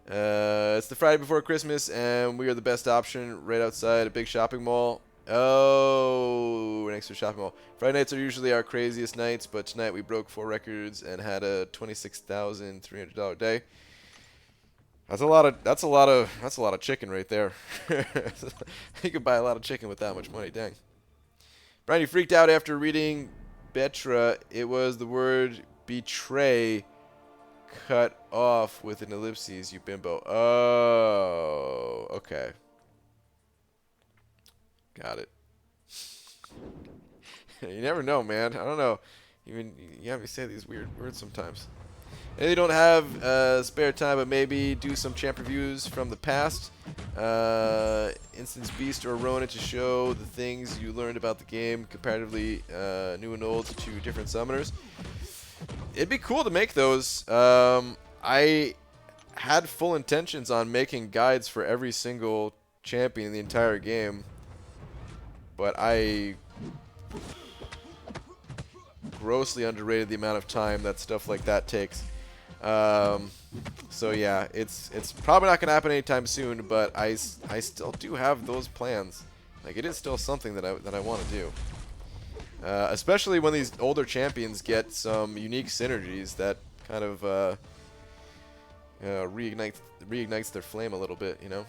It's the Friday before Christmas, and we are the best option right outside a big shopping mall. Oh, we're next to a shopping mall. Friday nights are usually our craziest nights, but tonight we broke 4 records and had a $26,300 day. That's a lot of chicken right there. You could buy a lot of chicken with that much money, dang. Brian, you freaked out after reading Betra. It was the word betray cut off with an ellipses, you bimbo. Oh, okay. Got it. You never know, man. I don't know. You have me say these weird words sometimes. I really don't have spare time, but maybe do some champ reviews from the past. Instance Beast or Ronin to show the things you learned about the game comparatively new and old to different summoners. It'd be cool to make those. I had full intentions on making guides for every single champion in the entire game, but I grossly underrated the amount of time that stuff like that takes. So yeah, it's probably not gonna happen anytime soon, but I still do have those plans. Like, it is still something that I want to do. Especially when these older champions get some unique synergies that kind of reignites their flame a little bit, you know.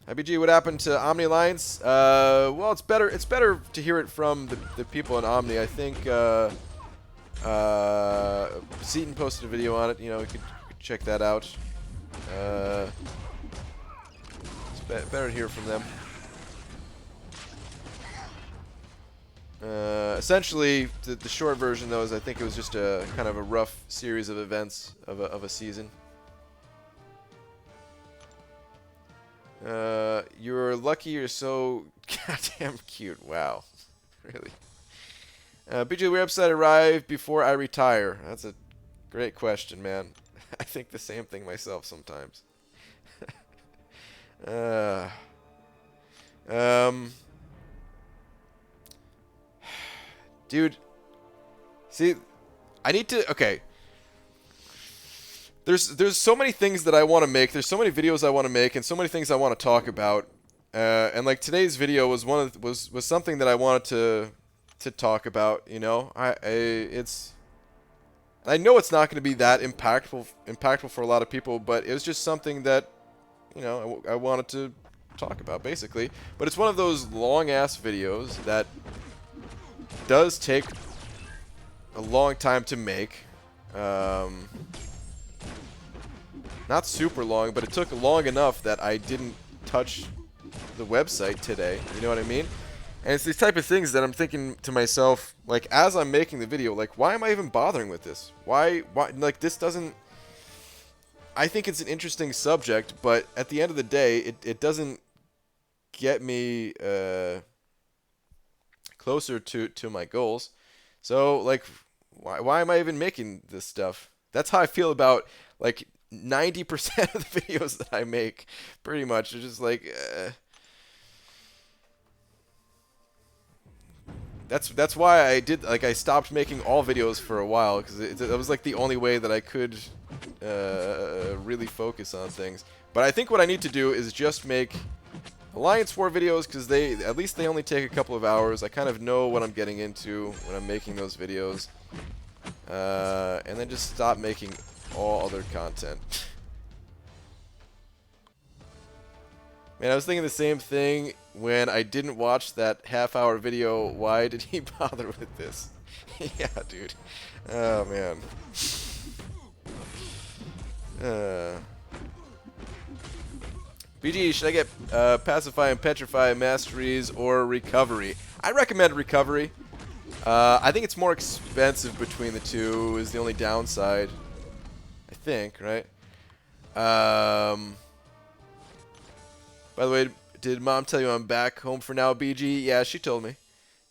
IBG, what happened to Omni Alliance? Well, it's better to hear it from the people in Omni. I think Seaton posted a video on it. You know, you could check that out. It's better to hear from them. Essentially, the short version, though, is I think it was just a kind of a rough series of events of a season. You're lucky you're so goddamn cute. Wow. Really. BJ, the website arrived before I retire. That's a great question, man. I think the same thing myself sometimes. Dude. See, I need to... Okay. There's so many things that I want to make. There's so many videos I want to make, and so many things I want to talk about. And like today's video was was something that I wanted to talk about. You know, I know it's not going to be that impactful for a lot of people, but it was just something that, you know, I wanted to talk about basically. But it's one of those long ass videos that does take a long time to make. Not super long, but it took long enough that I didn't touch the website today. You know what I mean? And it's these type of things that I'm thinking to myself, like, as I'm making the video, like, why am I even bothering with this? Why, like, this doesn't... I think it's an interesting subject, but at the end of the day, it doesn't get me closer to my goals. So, like, why am I even making this stuff? That's how I feel about, like, 90% of the videos that I make, pretty much. It's just like, that's why I stopped making all videos for a while, because it was like the only way that I could really focus on things. But I think what I need to do is just make Alliance War videos, because at least they only take a couple of hours. I kind of know what I'm getting into when I'm making those videos, and then just stop making all other content. Man, I was thinking the same thing when I didn't watch that half-hour video. Why did he bother with this? Yeah, dude. Oh, man. BG, should I get Pacify and Petrify masteries or Recovery? I recommend Recovery. I think it's more expensive between the two, is the only downside. I think, right? By the way, did Mom tell you I'm back home for now, BG? Yeah, she told me.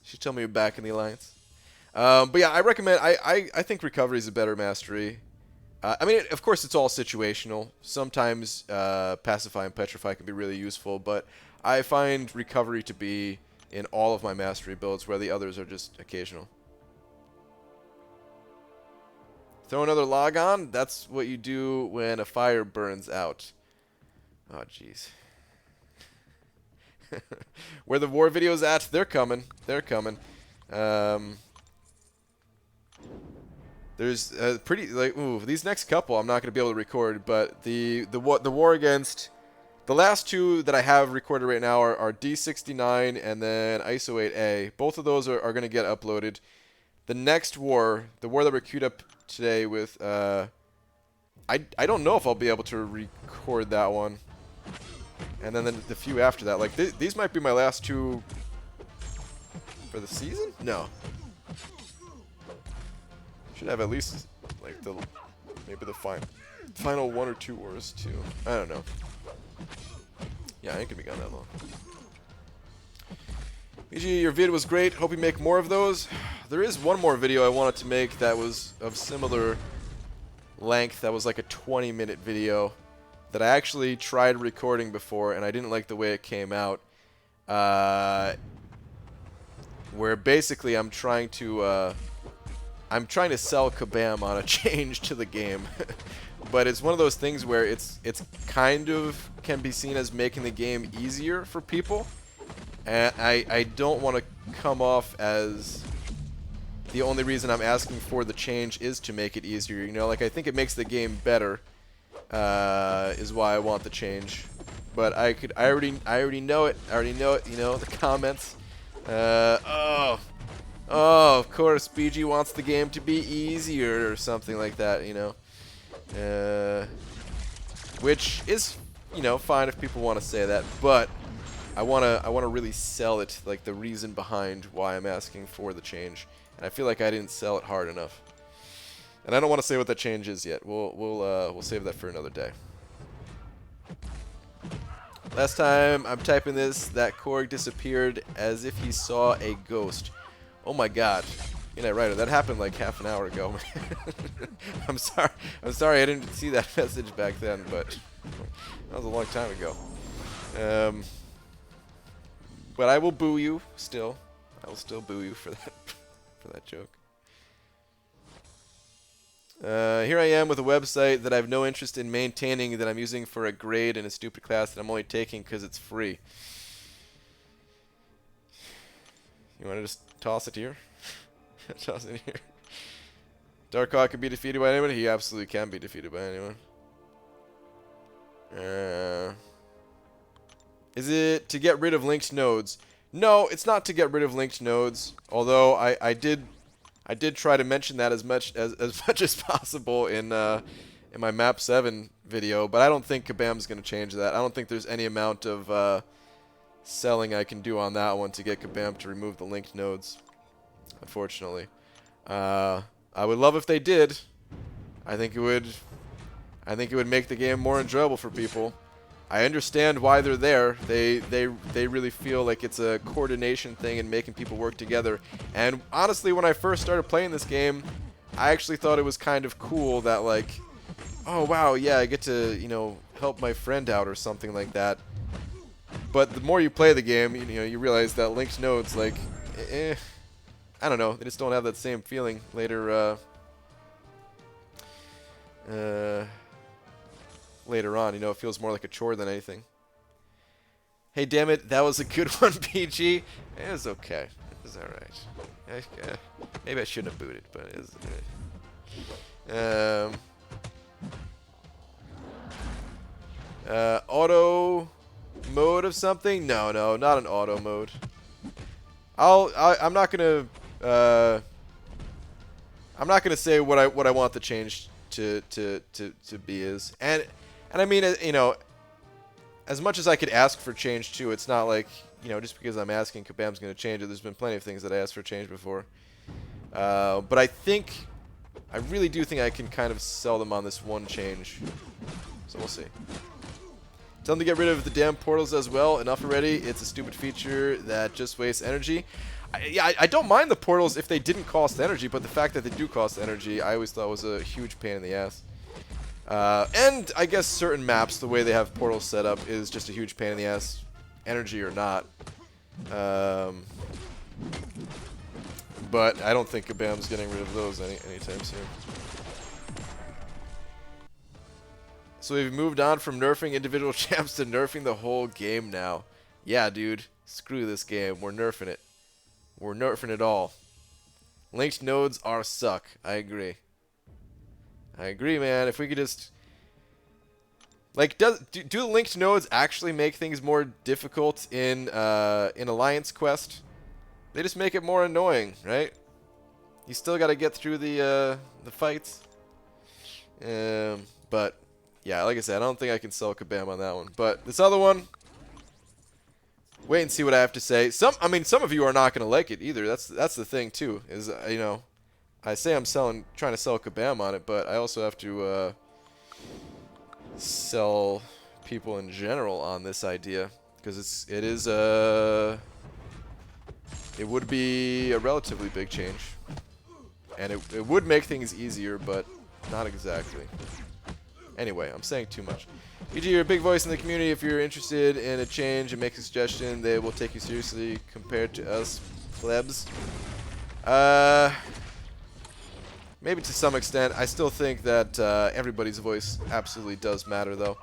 She told me you're back in the Alliance. But yeah, I recommend... I think Recovery is a better mastery. I mean, of course, it's all situational. Sometimes Pacify and Petrify can be really useful, but I find Recovery to be in all of my mastery builds, where the others are just occasional. Throw another log on? That's what you do when a fire burns out. Oh, jeez. Where the war videos at? They're coming. They're coming. There's pretty, like, ooh, these next couple I'm not going to be able to record, but the war against... The last two that I have recorded right now are D69 and then ISO 8A. Both of those are going to get uploaded. The next war, the war that we queued up today with, I don't know if I'll be able to record that one. And then the few after that. Like, these might be my last two for the season? No. Should have at least like maybe the final 1 or 2 wars too. I don't know. Yeah, I ain't gonna be gone that long. BG, your vid was great. Hope you make more of those. There is one more video I wanted to make that was of similar length. That was like a 20-minute video that I actually tried recording before, and I didn't like the way it came out. Where basically I'm trying to sell Kabam on a change to the game. But it's one of those things where it's kind of can be seen as making the game easier for people. And I don't want to come off as the only reason I'm asking for the change is to make it easier. You know, like I think it makes the game better, is why I want the change. But I already know it. I already know it. You know, the comments. Oh, of course, BG wants the game to be easier or something like that. You know, which is, you know, fine if people want to say that, but I wanna really sell it, like the reason behind why I'm asking for the change, and I feel like I didn't sell it hard enough. And I don't want to say what that change is yet. We'll save that for another day. Last time I'm typing this, that Korg disappeared as if he saw a ghost. Oh my God. You're not right. That happened like half an hour ago. I'm sorry I didn't see that message back then, but that was a long time ago. But I will boo you still. I will still boo you for that joke. Here I am with a website that I have no interest in maintaining, that I'm using for a grade in a stupid class that I'm only taking because it's free. You want to just toss it here? Toss it here. Darkhawk can be defeated by anyone? He absolutely can be defeated by anyone. Is it to get rid of linked nodes? No, it's not to get rid of linked nodes. Although I did try to mention that as much as possible in my Map 7 video, but I don't think Kabam's going to change that. I don't think there's any amount of selling I can do on that one to get Kabam to remove the linked nodes, unfortunately. I would love if they did. I think it would make the game more enjoyable for people. I understand why they're there. They really feel like it's a coordination thing and making people work together. And honestly, when I first started playing this game, I actually thought it was kind of cool that, like, oh wow, yeah, I get to, you know, help my friend out or something like that. But the more you play the game, you know, you realize that linked nodes, like, I don't know, they just don't have that same feeling later. Later on, you know, it feels more like a chore than anything. Hey, damn it, that was a good one, PG. It was okay. It was alright. Maybe I shouldn't have booted, but it was auto mode of something? No, not an auto mode. I'm not gonna say what I want the change to be is. And I mean, you know, as much as I could ask for change too, it's not like, you know, just because I'm asking Kabam's going to change it. There's been plenty of things that I asked for change before. But I really do think I can kind of sell them on this one change. So we'll see. Tell them to get rid of the damn portals as well. Enough already. It's a stupid feature that just wastes energy. I don't mind the portals if they didn't cost energy, but the fact that they do cost energy, I always thought was a huge pain in the ass. And I guess certain maps, the way they have portals set up, is just a huge pain in the ass, energy or not. But I don't think Kabam's getting rid of those anytime soon. So we've moved on from nerfing individual champs to nerfing the whole game now. Yeah, dude. Screw this game. We're nerfing it. We're nerfing it all. Linked nodes are suck. I agree. I agree, man. If we could just... Like, do the linked nodes actually make things more difficult in Alliance Quest? They just make it more annoying, right? You still got to get through the fights. But, yeah, like I said, I don't think I can sell Kabam on that one. But this other one... Wait and see what I have to say. I mean, some of you are not going to like it either. That's the thing, too, is, you know... I say I'm trying to sell Kabam on it, but I also have to sell people in general on this idea, because it would be a relatively big change, and it would make things easier, but not exactly. Anyway, I'm saying too much. EG, you're a big voice in the community. If you're interested in a change and make a suggestion, they will take you seriously compared to us plebs. Maybe to some extent. I still think that everybody's voice absolutely does matter, though.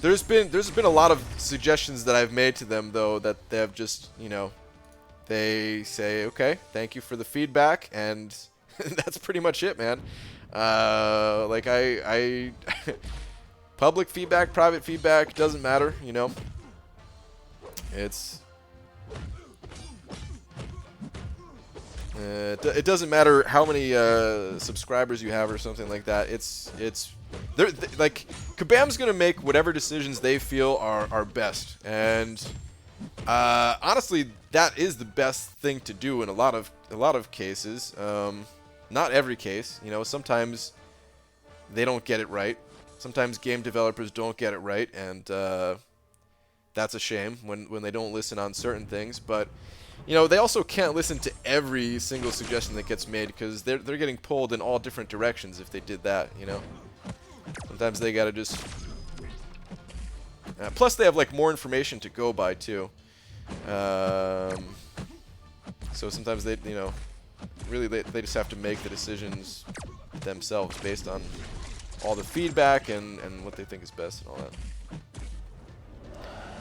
There's been a lot of suggestions that I've made to them, though, that they have just, you know, they say, okay, thank you for the feedback, and that's pretty much it, man. Like I public feedback, private feedback, doesn't matter, you know. It doesn't matter how many subscribers you have or something like that. Like Kabam's gonna make whatever decisions they feel are best, and honestly, that is the best thing to do in a lot of cases. Not every case, you know. Sometimes they don't get it right. Sometimes game developers don't get it right, and that's a shame when they don't listen on certain things. But you know, they also can't listen to every single suggestion that gets made, because they're getting pulled in all different directions if they did that, you know. Sometimes they gotta just. Plus, they have like more information to go by too. So sometimes they, you know, really they just have to make the decisions themselves based on all the feedback and what they think is best and all that.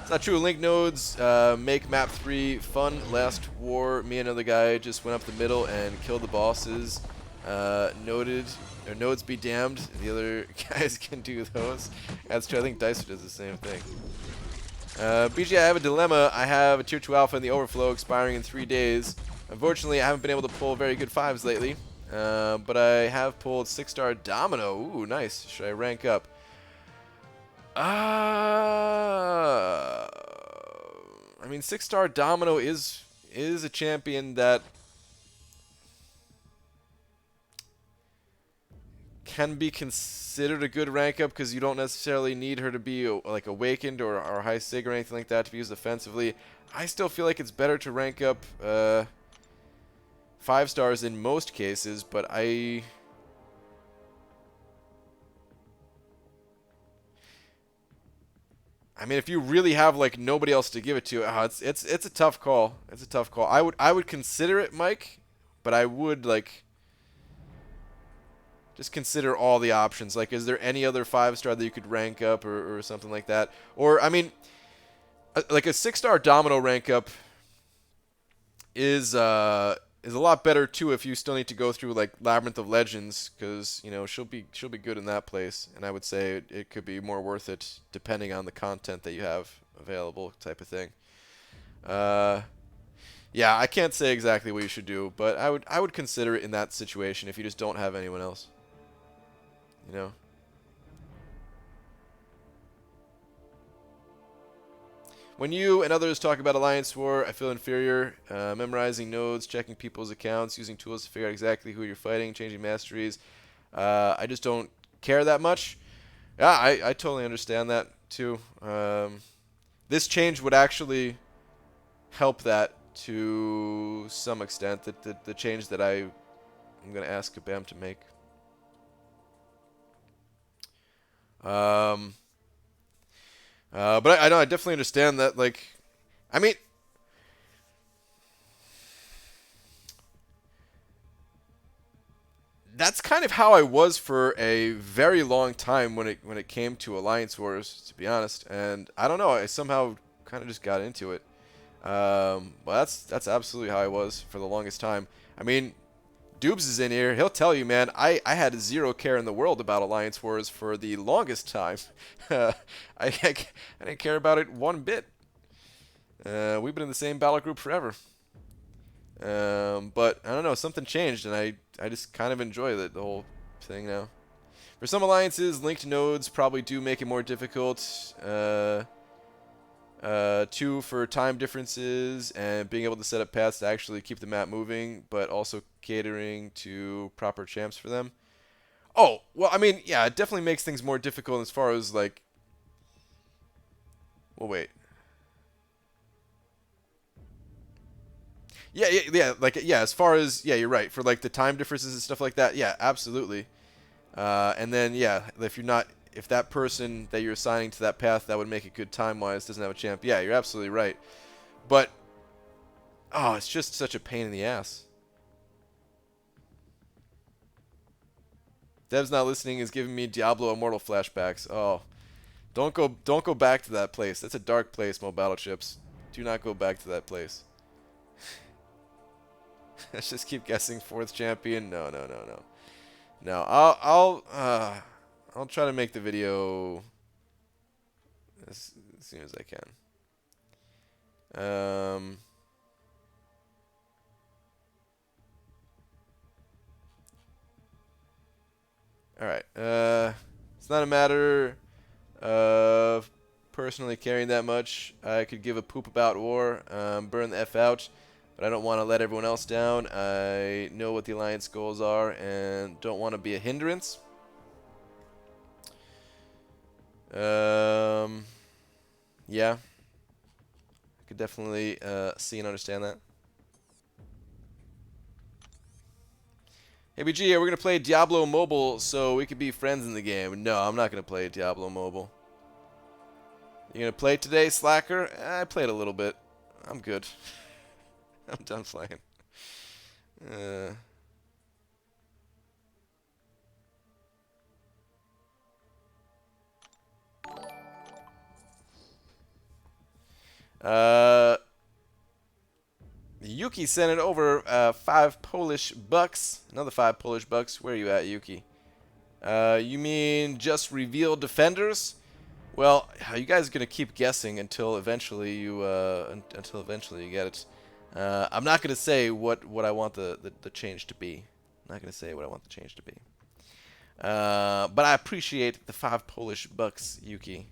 It's not true. Link nodes make map 3 fun. Last war, me and another guy just went up the middle and killed the bosses. Nodes be damned. The other guys can do those. That's true. I think Dicer does the same thing. BG, I have a dilemma. I have a tier 2 alpha in the overflow expiring in 3 days. Unfortunately, I haven't been able to pull very good 5s lately. But I have pulled 6-star Domino. Ooh, nice. Should I rank up? I mean, 6-star Domino is a champion that can be considered a good rank up, because you don't necessarily need her to be like awakened or high sig or anything like that to be used offensively. I still feel like it's better to rank up 5 stars in most cases, but I mean, if you really have like nobody else to give it to, it's a tough call. It's a tough call. I would consider it, Mike, but I would like just consider all the options. Like, is there any other 5-star that you could rank up or something like that? Or I mean, like a 6-star Domino rank up is a lot better too if you still need to go through like Labyrinth of Legends, because you know she'll be good in that place, and I would say it could be more worth it depending on the content that you have available, type of thing. Yeah, I can't say exactly what you should do, but I would consider it in that situation if you just don't have anyone else. You know. When you and others talk about Alliance War, I feel inferior. Memorizing nodes, checking people's accounts, using tools to figure out exactly who you're fighting, changing masteries. I just don't care that much. Yeah, I totally understand that too. This change would actually help that to some extent. The change that I'm going to ask Kabam to make. But I know I definitely understand that. Like, I mean, that's kind of how I was for a very long time when it came to Alliance Wars, to be honest. And I don't know, I somehow kind of just got into it. Well, that's absolutely how I was for the longest time. I mean, Dubes is in here. He'll tell you, man, I had zero care in the world about Alliance Wars for the longest time. I didn't care about it one bit. We've been in the same battle group forever. But I don't know, something changed, and I just kind of enjoy the whole thing now. For some alliances, linked nodes probably do make it more difficult. 2 for time differences and being able to set up paths to actually keep the map moving, but also catering to proper champs for them. Oh, well, I mean, yeah, it definitely makes things more difficult as far as, like... Well, wait. Yeah, like, yeah, as far as... Yeah, you're right. For, like, the time differences and stuff like that, yeah, absolutely. And then, yeah, if you're not... If that person that you're assigning to that path that would make it good time-wise doesn't have a champ, yeah, you're absolutely right. But, oh, it's just such a pain in the ass. Dev's not listening is giving me Diablo Immortal flashbacks. Oh, don't go back to that place. That's a dark place, Mo Battleships. Do not go back to that place. Let's just keep guessing 4th champion. No. No, I'll try to make the video as soon as I can. All right. It's not a matter of personally caring that much. I could give a poop about war, burn the F out, but I don't want to let everyone else down. I know what the Alliance goals are and don't want to be a hindrance. Yeah. I could definitely see and understand that. Hey, BG, we're going to play Diablo Mobile so we could be friends in the game. No, I'm not going to play Diablo Mobile. You going to play today, Slacker? I played a little bit. I'm good. I'm done playing. Yuki sent it over 5 Polish bucks. Another 5 Polish bucks. Where are you at, Yuki? You mean just reveal defenders? Well, you guys are gonna keep guessing until eventually you get it. I'm not gonna say what I want the change to be. I'm not gonna say what I want the change to be. But I appreciate the 5 Polish bucks, Yuki.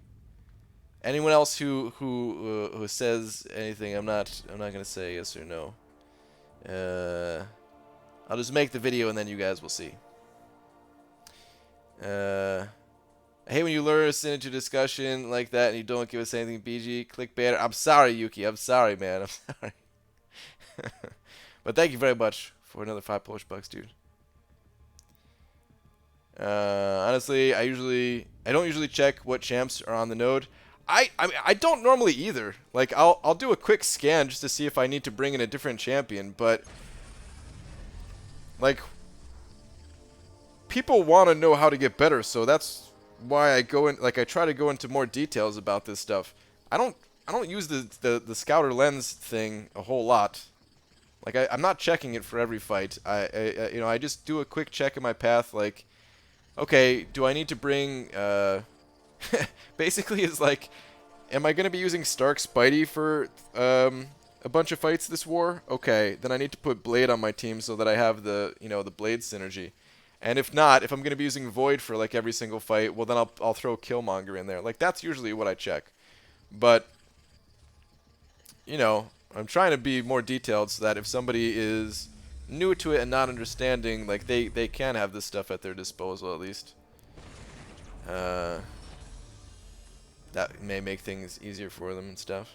Anyone else who says anything, I'm not gonna say yes or no. I'll just make the video and then you guys will see. I hate when you lure us into discussion like that and you don't give us anything, BG. Clickbait. I'm sorry, Yuki. I'm sorry, man. I'm sorry. But thank you very much for another 5 Polish bucks, dude. Honestly, I don't usually check what champs are on the node. I mean, I don't normally either. Like I'll do a quick scan just to see if I need to bring in a different champion, but like people want to know how to get better, so that's why I go in. Like I try to go into more details about this stuff. I don't use the scouter lens thing a whole lot. Like I'm not checking it for every fight. I just do a quick check in my path. Like, okay, do I need to bring basically it's like, am I gonna be using Stark Spidey for a bunch of fights this war? Okay, then I need to put Blade on my team so that I have the the Blade synergy. And if not, if I'm gonna be using Void for like every single fight, well then I'll throw Killmonger in there. Like that's usually what I check. But I'm trying to be more detailed so that if somebody is new to it and not understanding, like they can have this stuff at their disposal at least. That may make things easier for them and stuff.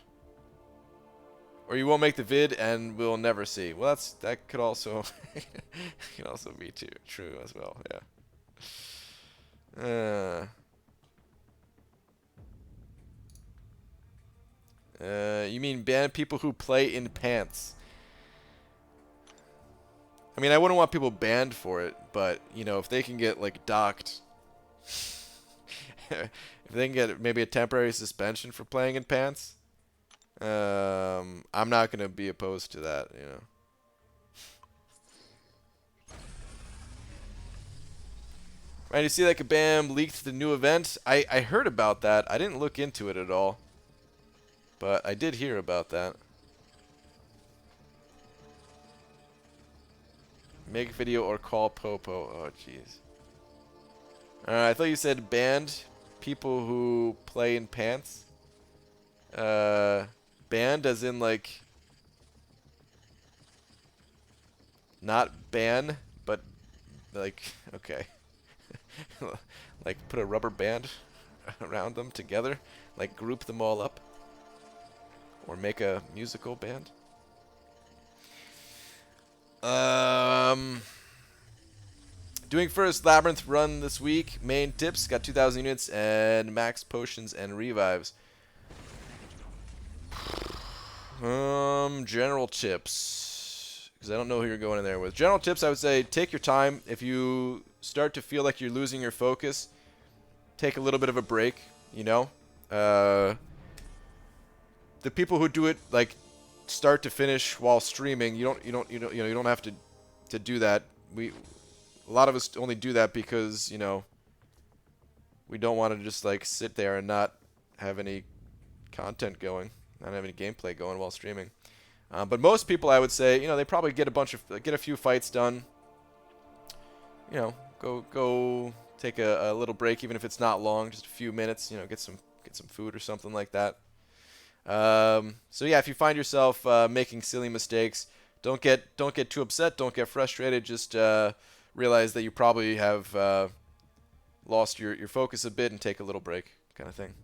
Or you won't make the vid and we'll never see. Well, that could also be true as well. Yeah. You mean ban people who play in pants? I mean, I wouldn't want people banned for it, but if they can get like docked, if they can get maybe a temporary suspension for playing in pants, I'm not gonna be opposed to that. Right, you see that Kabam leaked the new event? I heard about that. I didn't look into it at all, but I did hear about that. Make video or call Popo. Oh, jeez. I thought you said banned people who play in pants. Banned as in like not ban, but like okay. Like put a rubber band around them together, like group them all up, or make a musical band. Doing first Labyrinth run this week. Main tips, got 2,000 units and max potions and revives. General tips, because I don't know who you're going in there with. General tips, I would say take your time. If you start to feel like you're losing your focus, take a little bit of a break, you know. The people who do it like start to finish while streaming, you don't have to do that. A lot of us only do that because, you know, we don't want to just like sit there and not have any content going, not have any gameplay going while streaming. But most people, I would say, you know, they probably get a few fights done. You know, go take a little break, even if it's not long, just a few minutes. You know, get some food or something like that. So yeah, if you find yourself making silly mistakes, don't get too upset. Don't get frustrated. Just realize that you probably have lost your focus a bit and take a little break, kind of thing.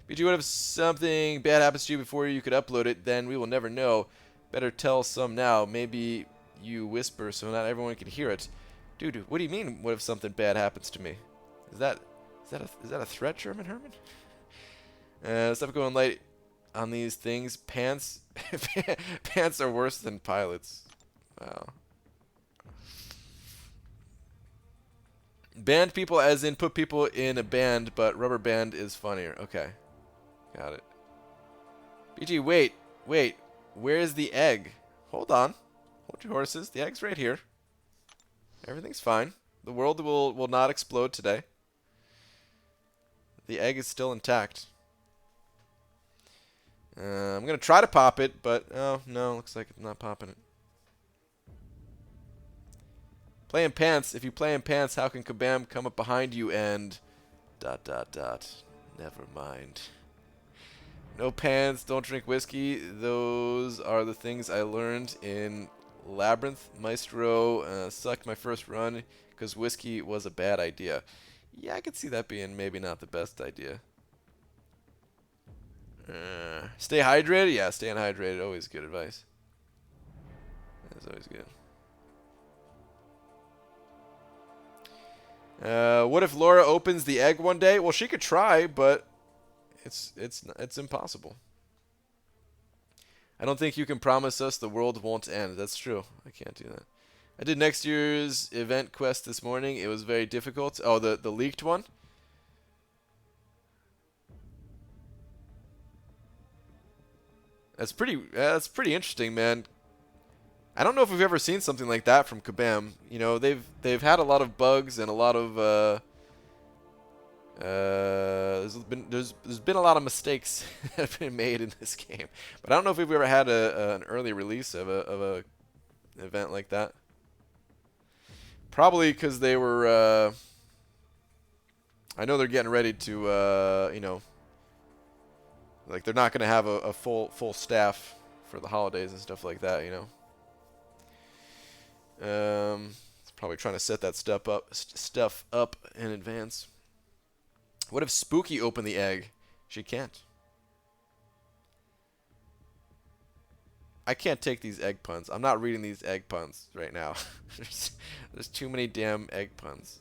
BG, what if something bad happens to you before you could upload it? Then we will never know. Better tell some now. Maybe you whisper so not everyone can hear it. Dude, what do you mean? What if something bad happens to me? Is that a threat, German Herman? Stop going light on these things. Pants are worse than pilots. Wow. Banned people as in put people in a band, but rubber band is funnier. Okay. Got it. BG, wait. Where's the egg? Hold on. Hold your horses. The egg's right here. Everything's fine. The world will not explode today. The egg is still intact. I'm going to try to pop it, but oh, no. Looks like it's not popping it. Play in pants. If you play in pants, how can Kabam come up behind you and... ... Never mind. No pants, don't drink whiskey. Those are the things I learned in Labyrinth. Maestro sucked my first run because whiskey was a bad idea. Yeah, I could see that being maybe not the best idea. Stay hydrated? Yeah, staying hydrated. Always good advice. That's always good. What if Laura opens the egg one day? Well, she could try, but it's impossible. I don't think you can promise us the world won't end. That's true. I can't do that. I did next year's event quest this morning. It was very difficult. Oh, the leaked one? That's pretty interesting, man. I don't know if we've ever seen something like that from Kabam. You know, they've had a lot of bugs and a lot of there's been a lot of mistakes that have been made in this game. But I don't know if we've ever had an early release of a event like that. Probably because they were I know they're getting ready to you know, like they're not going to have a full staff for the holidays and stuff like that, you know. It's probably trying to set that stuff up in advance. What if Spooky opened the egg? She can't. I can't take these egg puns. I'm not reading these egg puns right now. There's too many damn egg puns.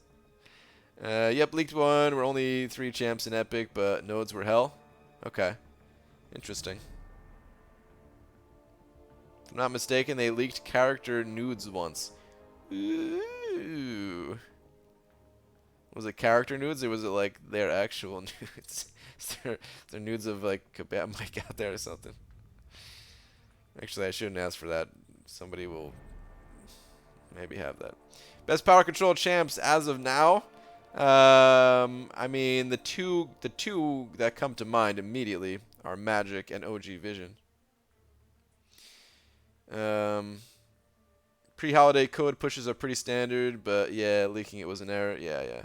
Yep, leaked one. We're only 3 champs in Epic, but nodes were hell. Okay. Interesting. If I'm not mistaken, they leaked character nudes once. Ooh. Was it character nudes, or was it like their actual nudes? Is there nudes of like Kabam Mike out there or something? Actually, I shouldn't ask for that. Somebody will maybe have that. Best power control champs as of now. I mean, the two that come to mind immediately are Magic and OG Vision. Pre-holiday code pushes are pretty standard, but yeah, leaking it was an error. Yeah.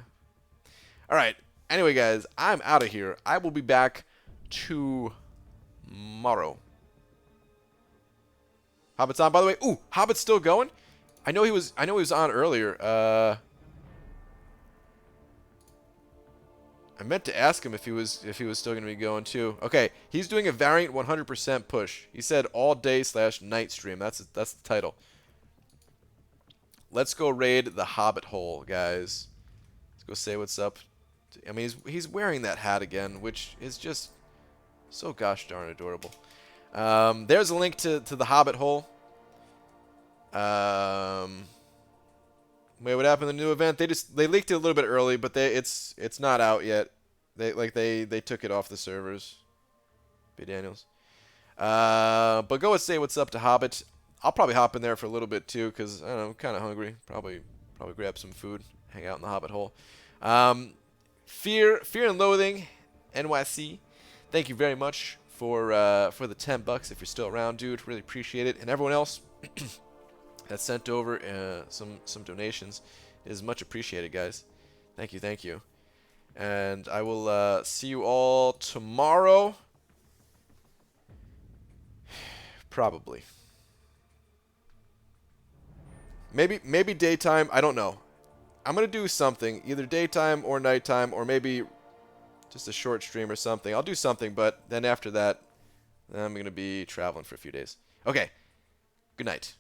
All right. Anyway, guys, I'm out of here. I will be back tomorrow. tomorrow. Hobbit's on, by the way. Ooh, Hobbit's still going? I know he was on earlier. I meant to ask him if he was still going to be going too. Okay, he's doing a variant 100% push. He said all day / night stream. That's the title. Let's go raid the Hobbit hole, guys. Let's go say what's up. I mean, he's wearing that hat again, which is just so gosh darn adorable. There's a link to the Hobbit hole. Wait, what happened in the new event? They leaked it a little bit early, but it's not out yet. They took it off the servers. B. Daniels. But go and say what's up to Hobbit. I'll probably hop in there for a little bit too, cause I don't know, I'm kind of hungry. Probably grab some food, hang out in the Hobbit hole. Fear and Loathing, NYC. Thank you very much for the $10 if you're still around, dude. Really appreciate it. And everyone else that sent over some donations is much appreciated, guys. Thank you. And I will see you all tomorrow. Probably. Maybe daytime. I don't know. I'm going to do something. Either daytime or nighttime, or maybe just a short stream or something. I'll do something, but then after that, I'm going to be traveling for a few days. Okay. Good night.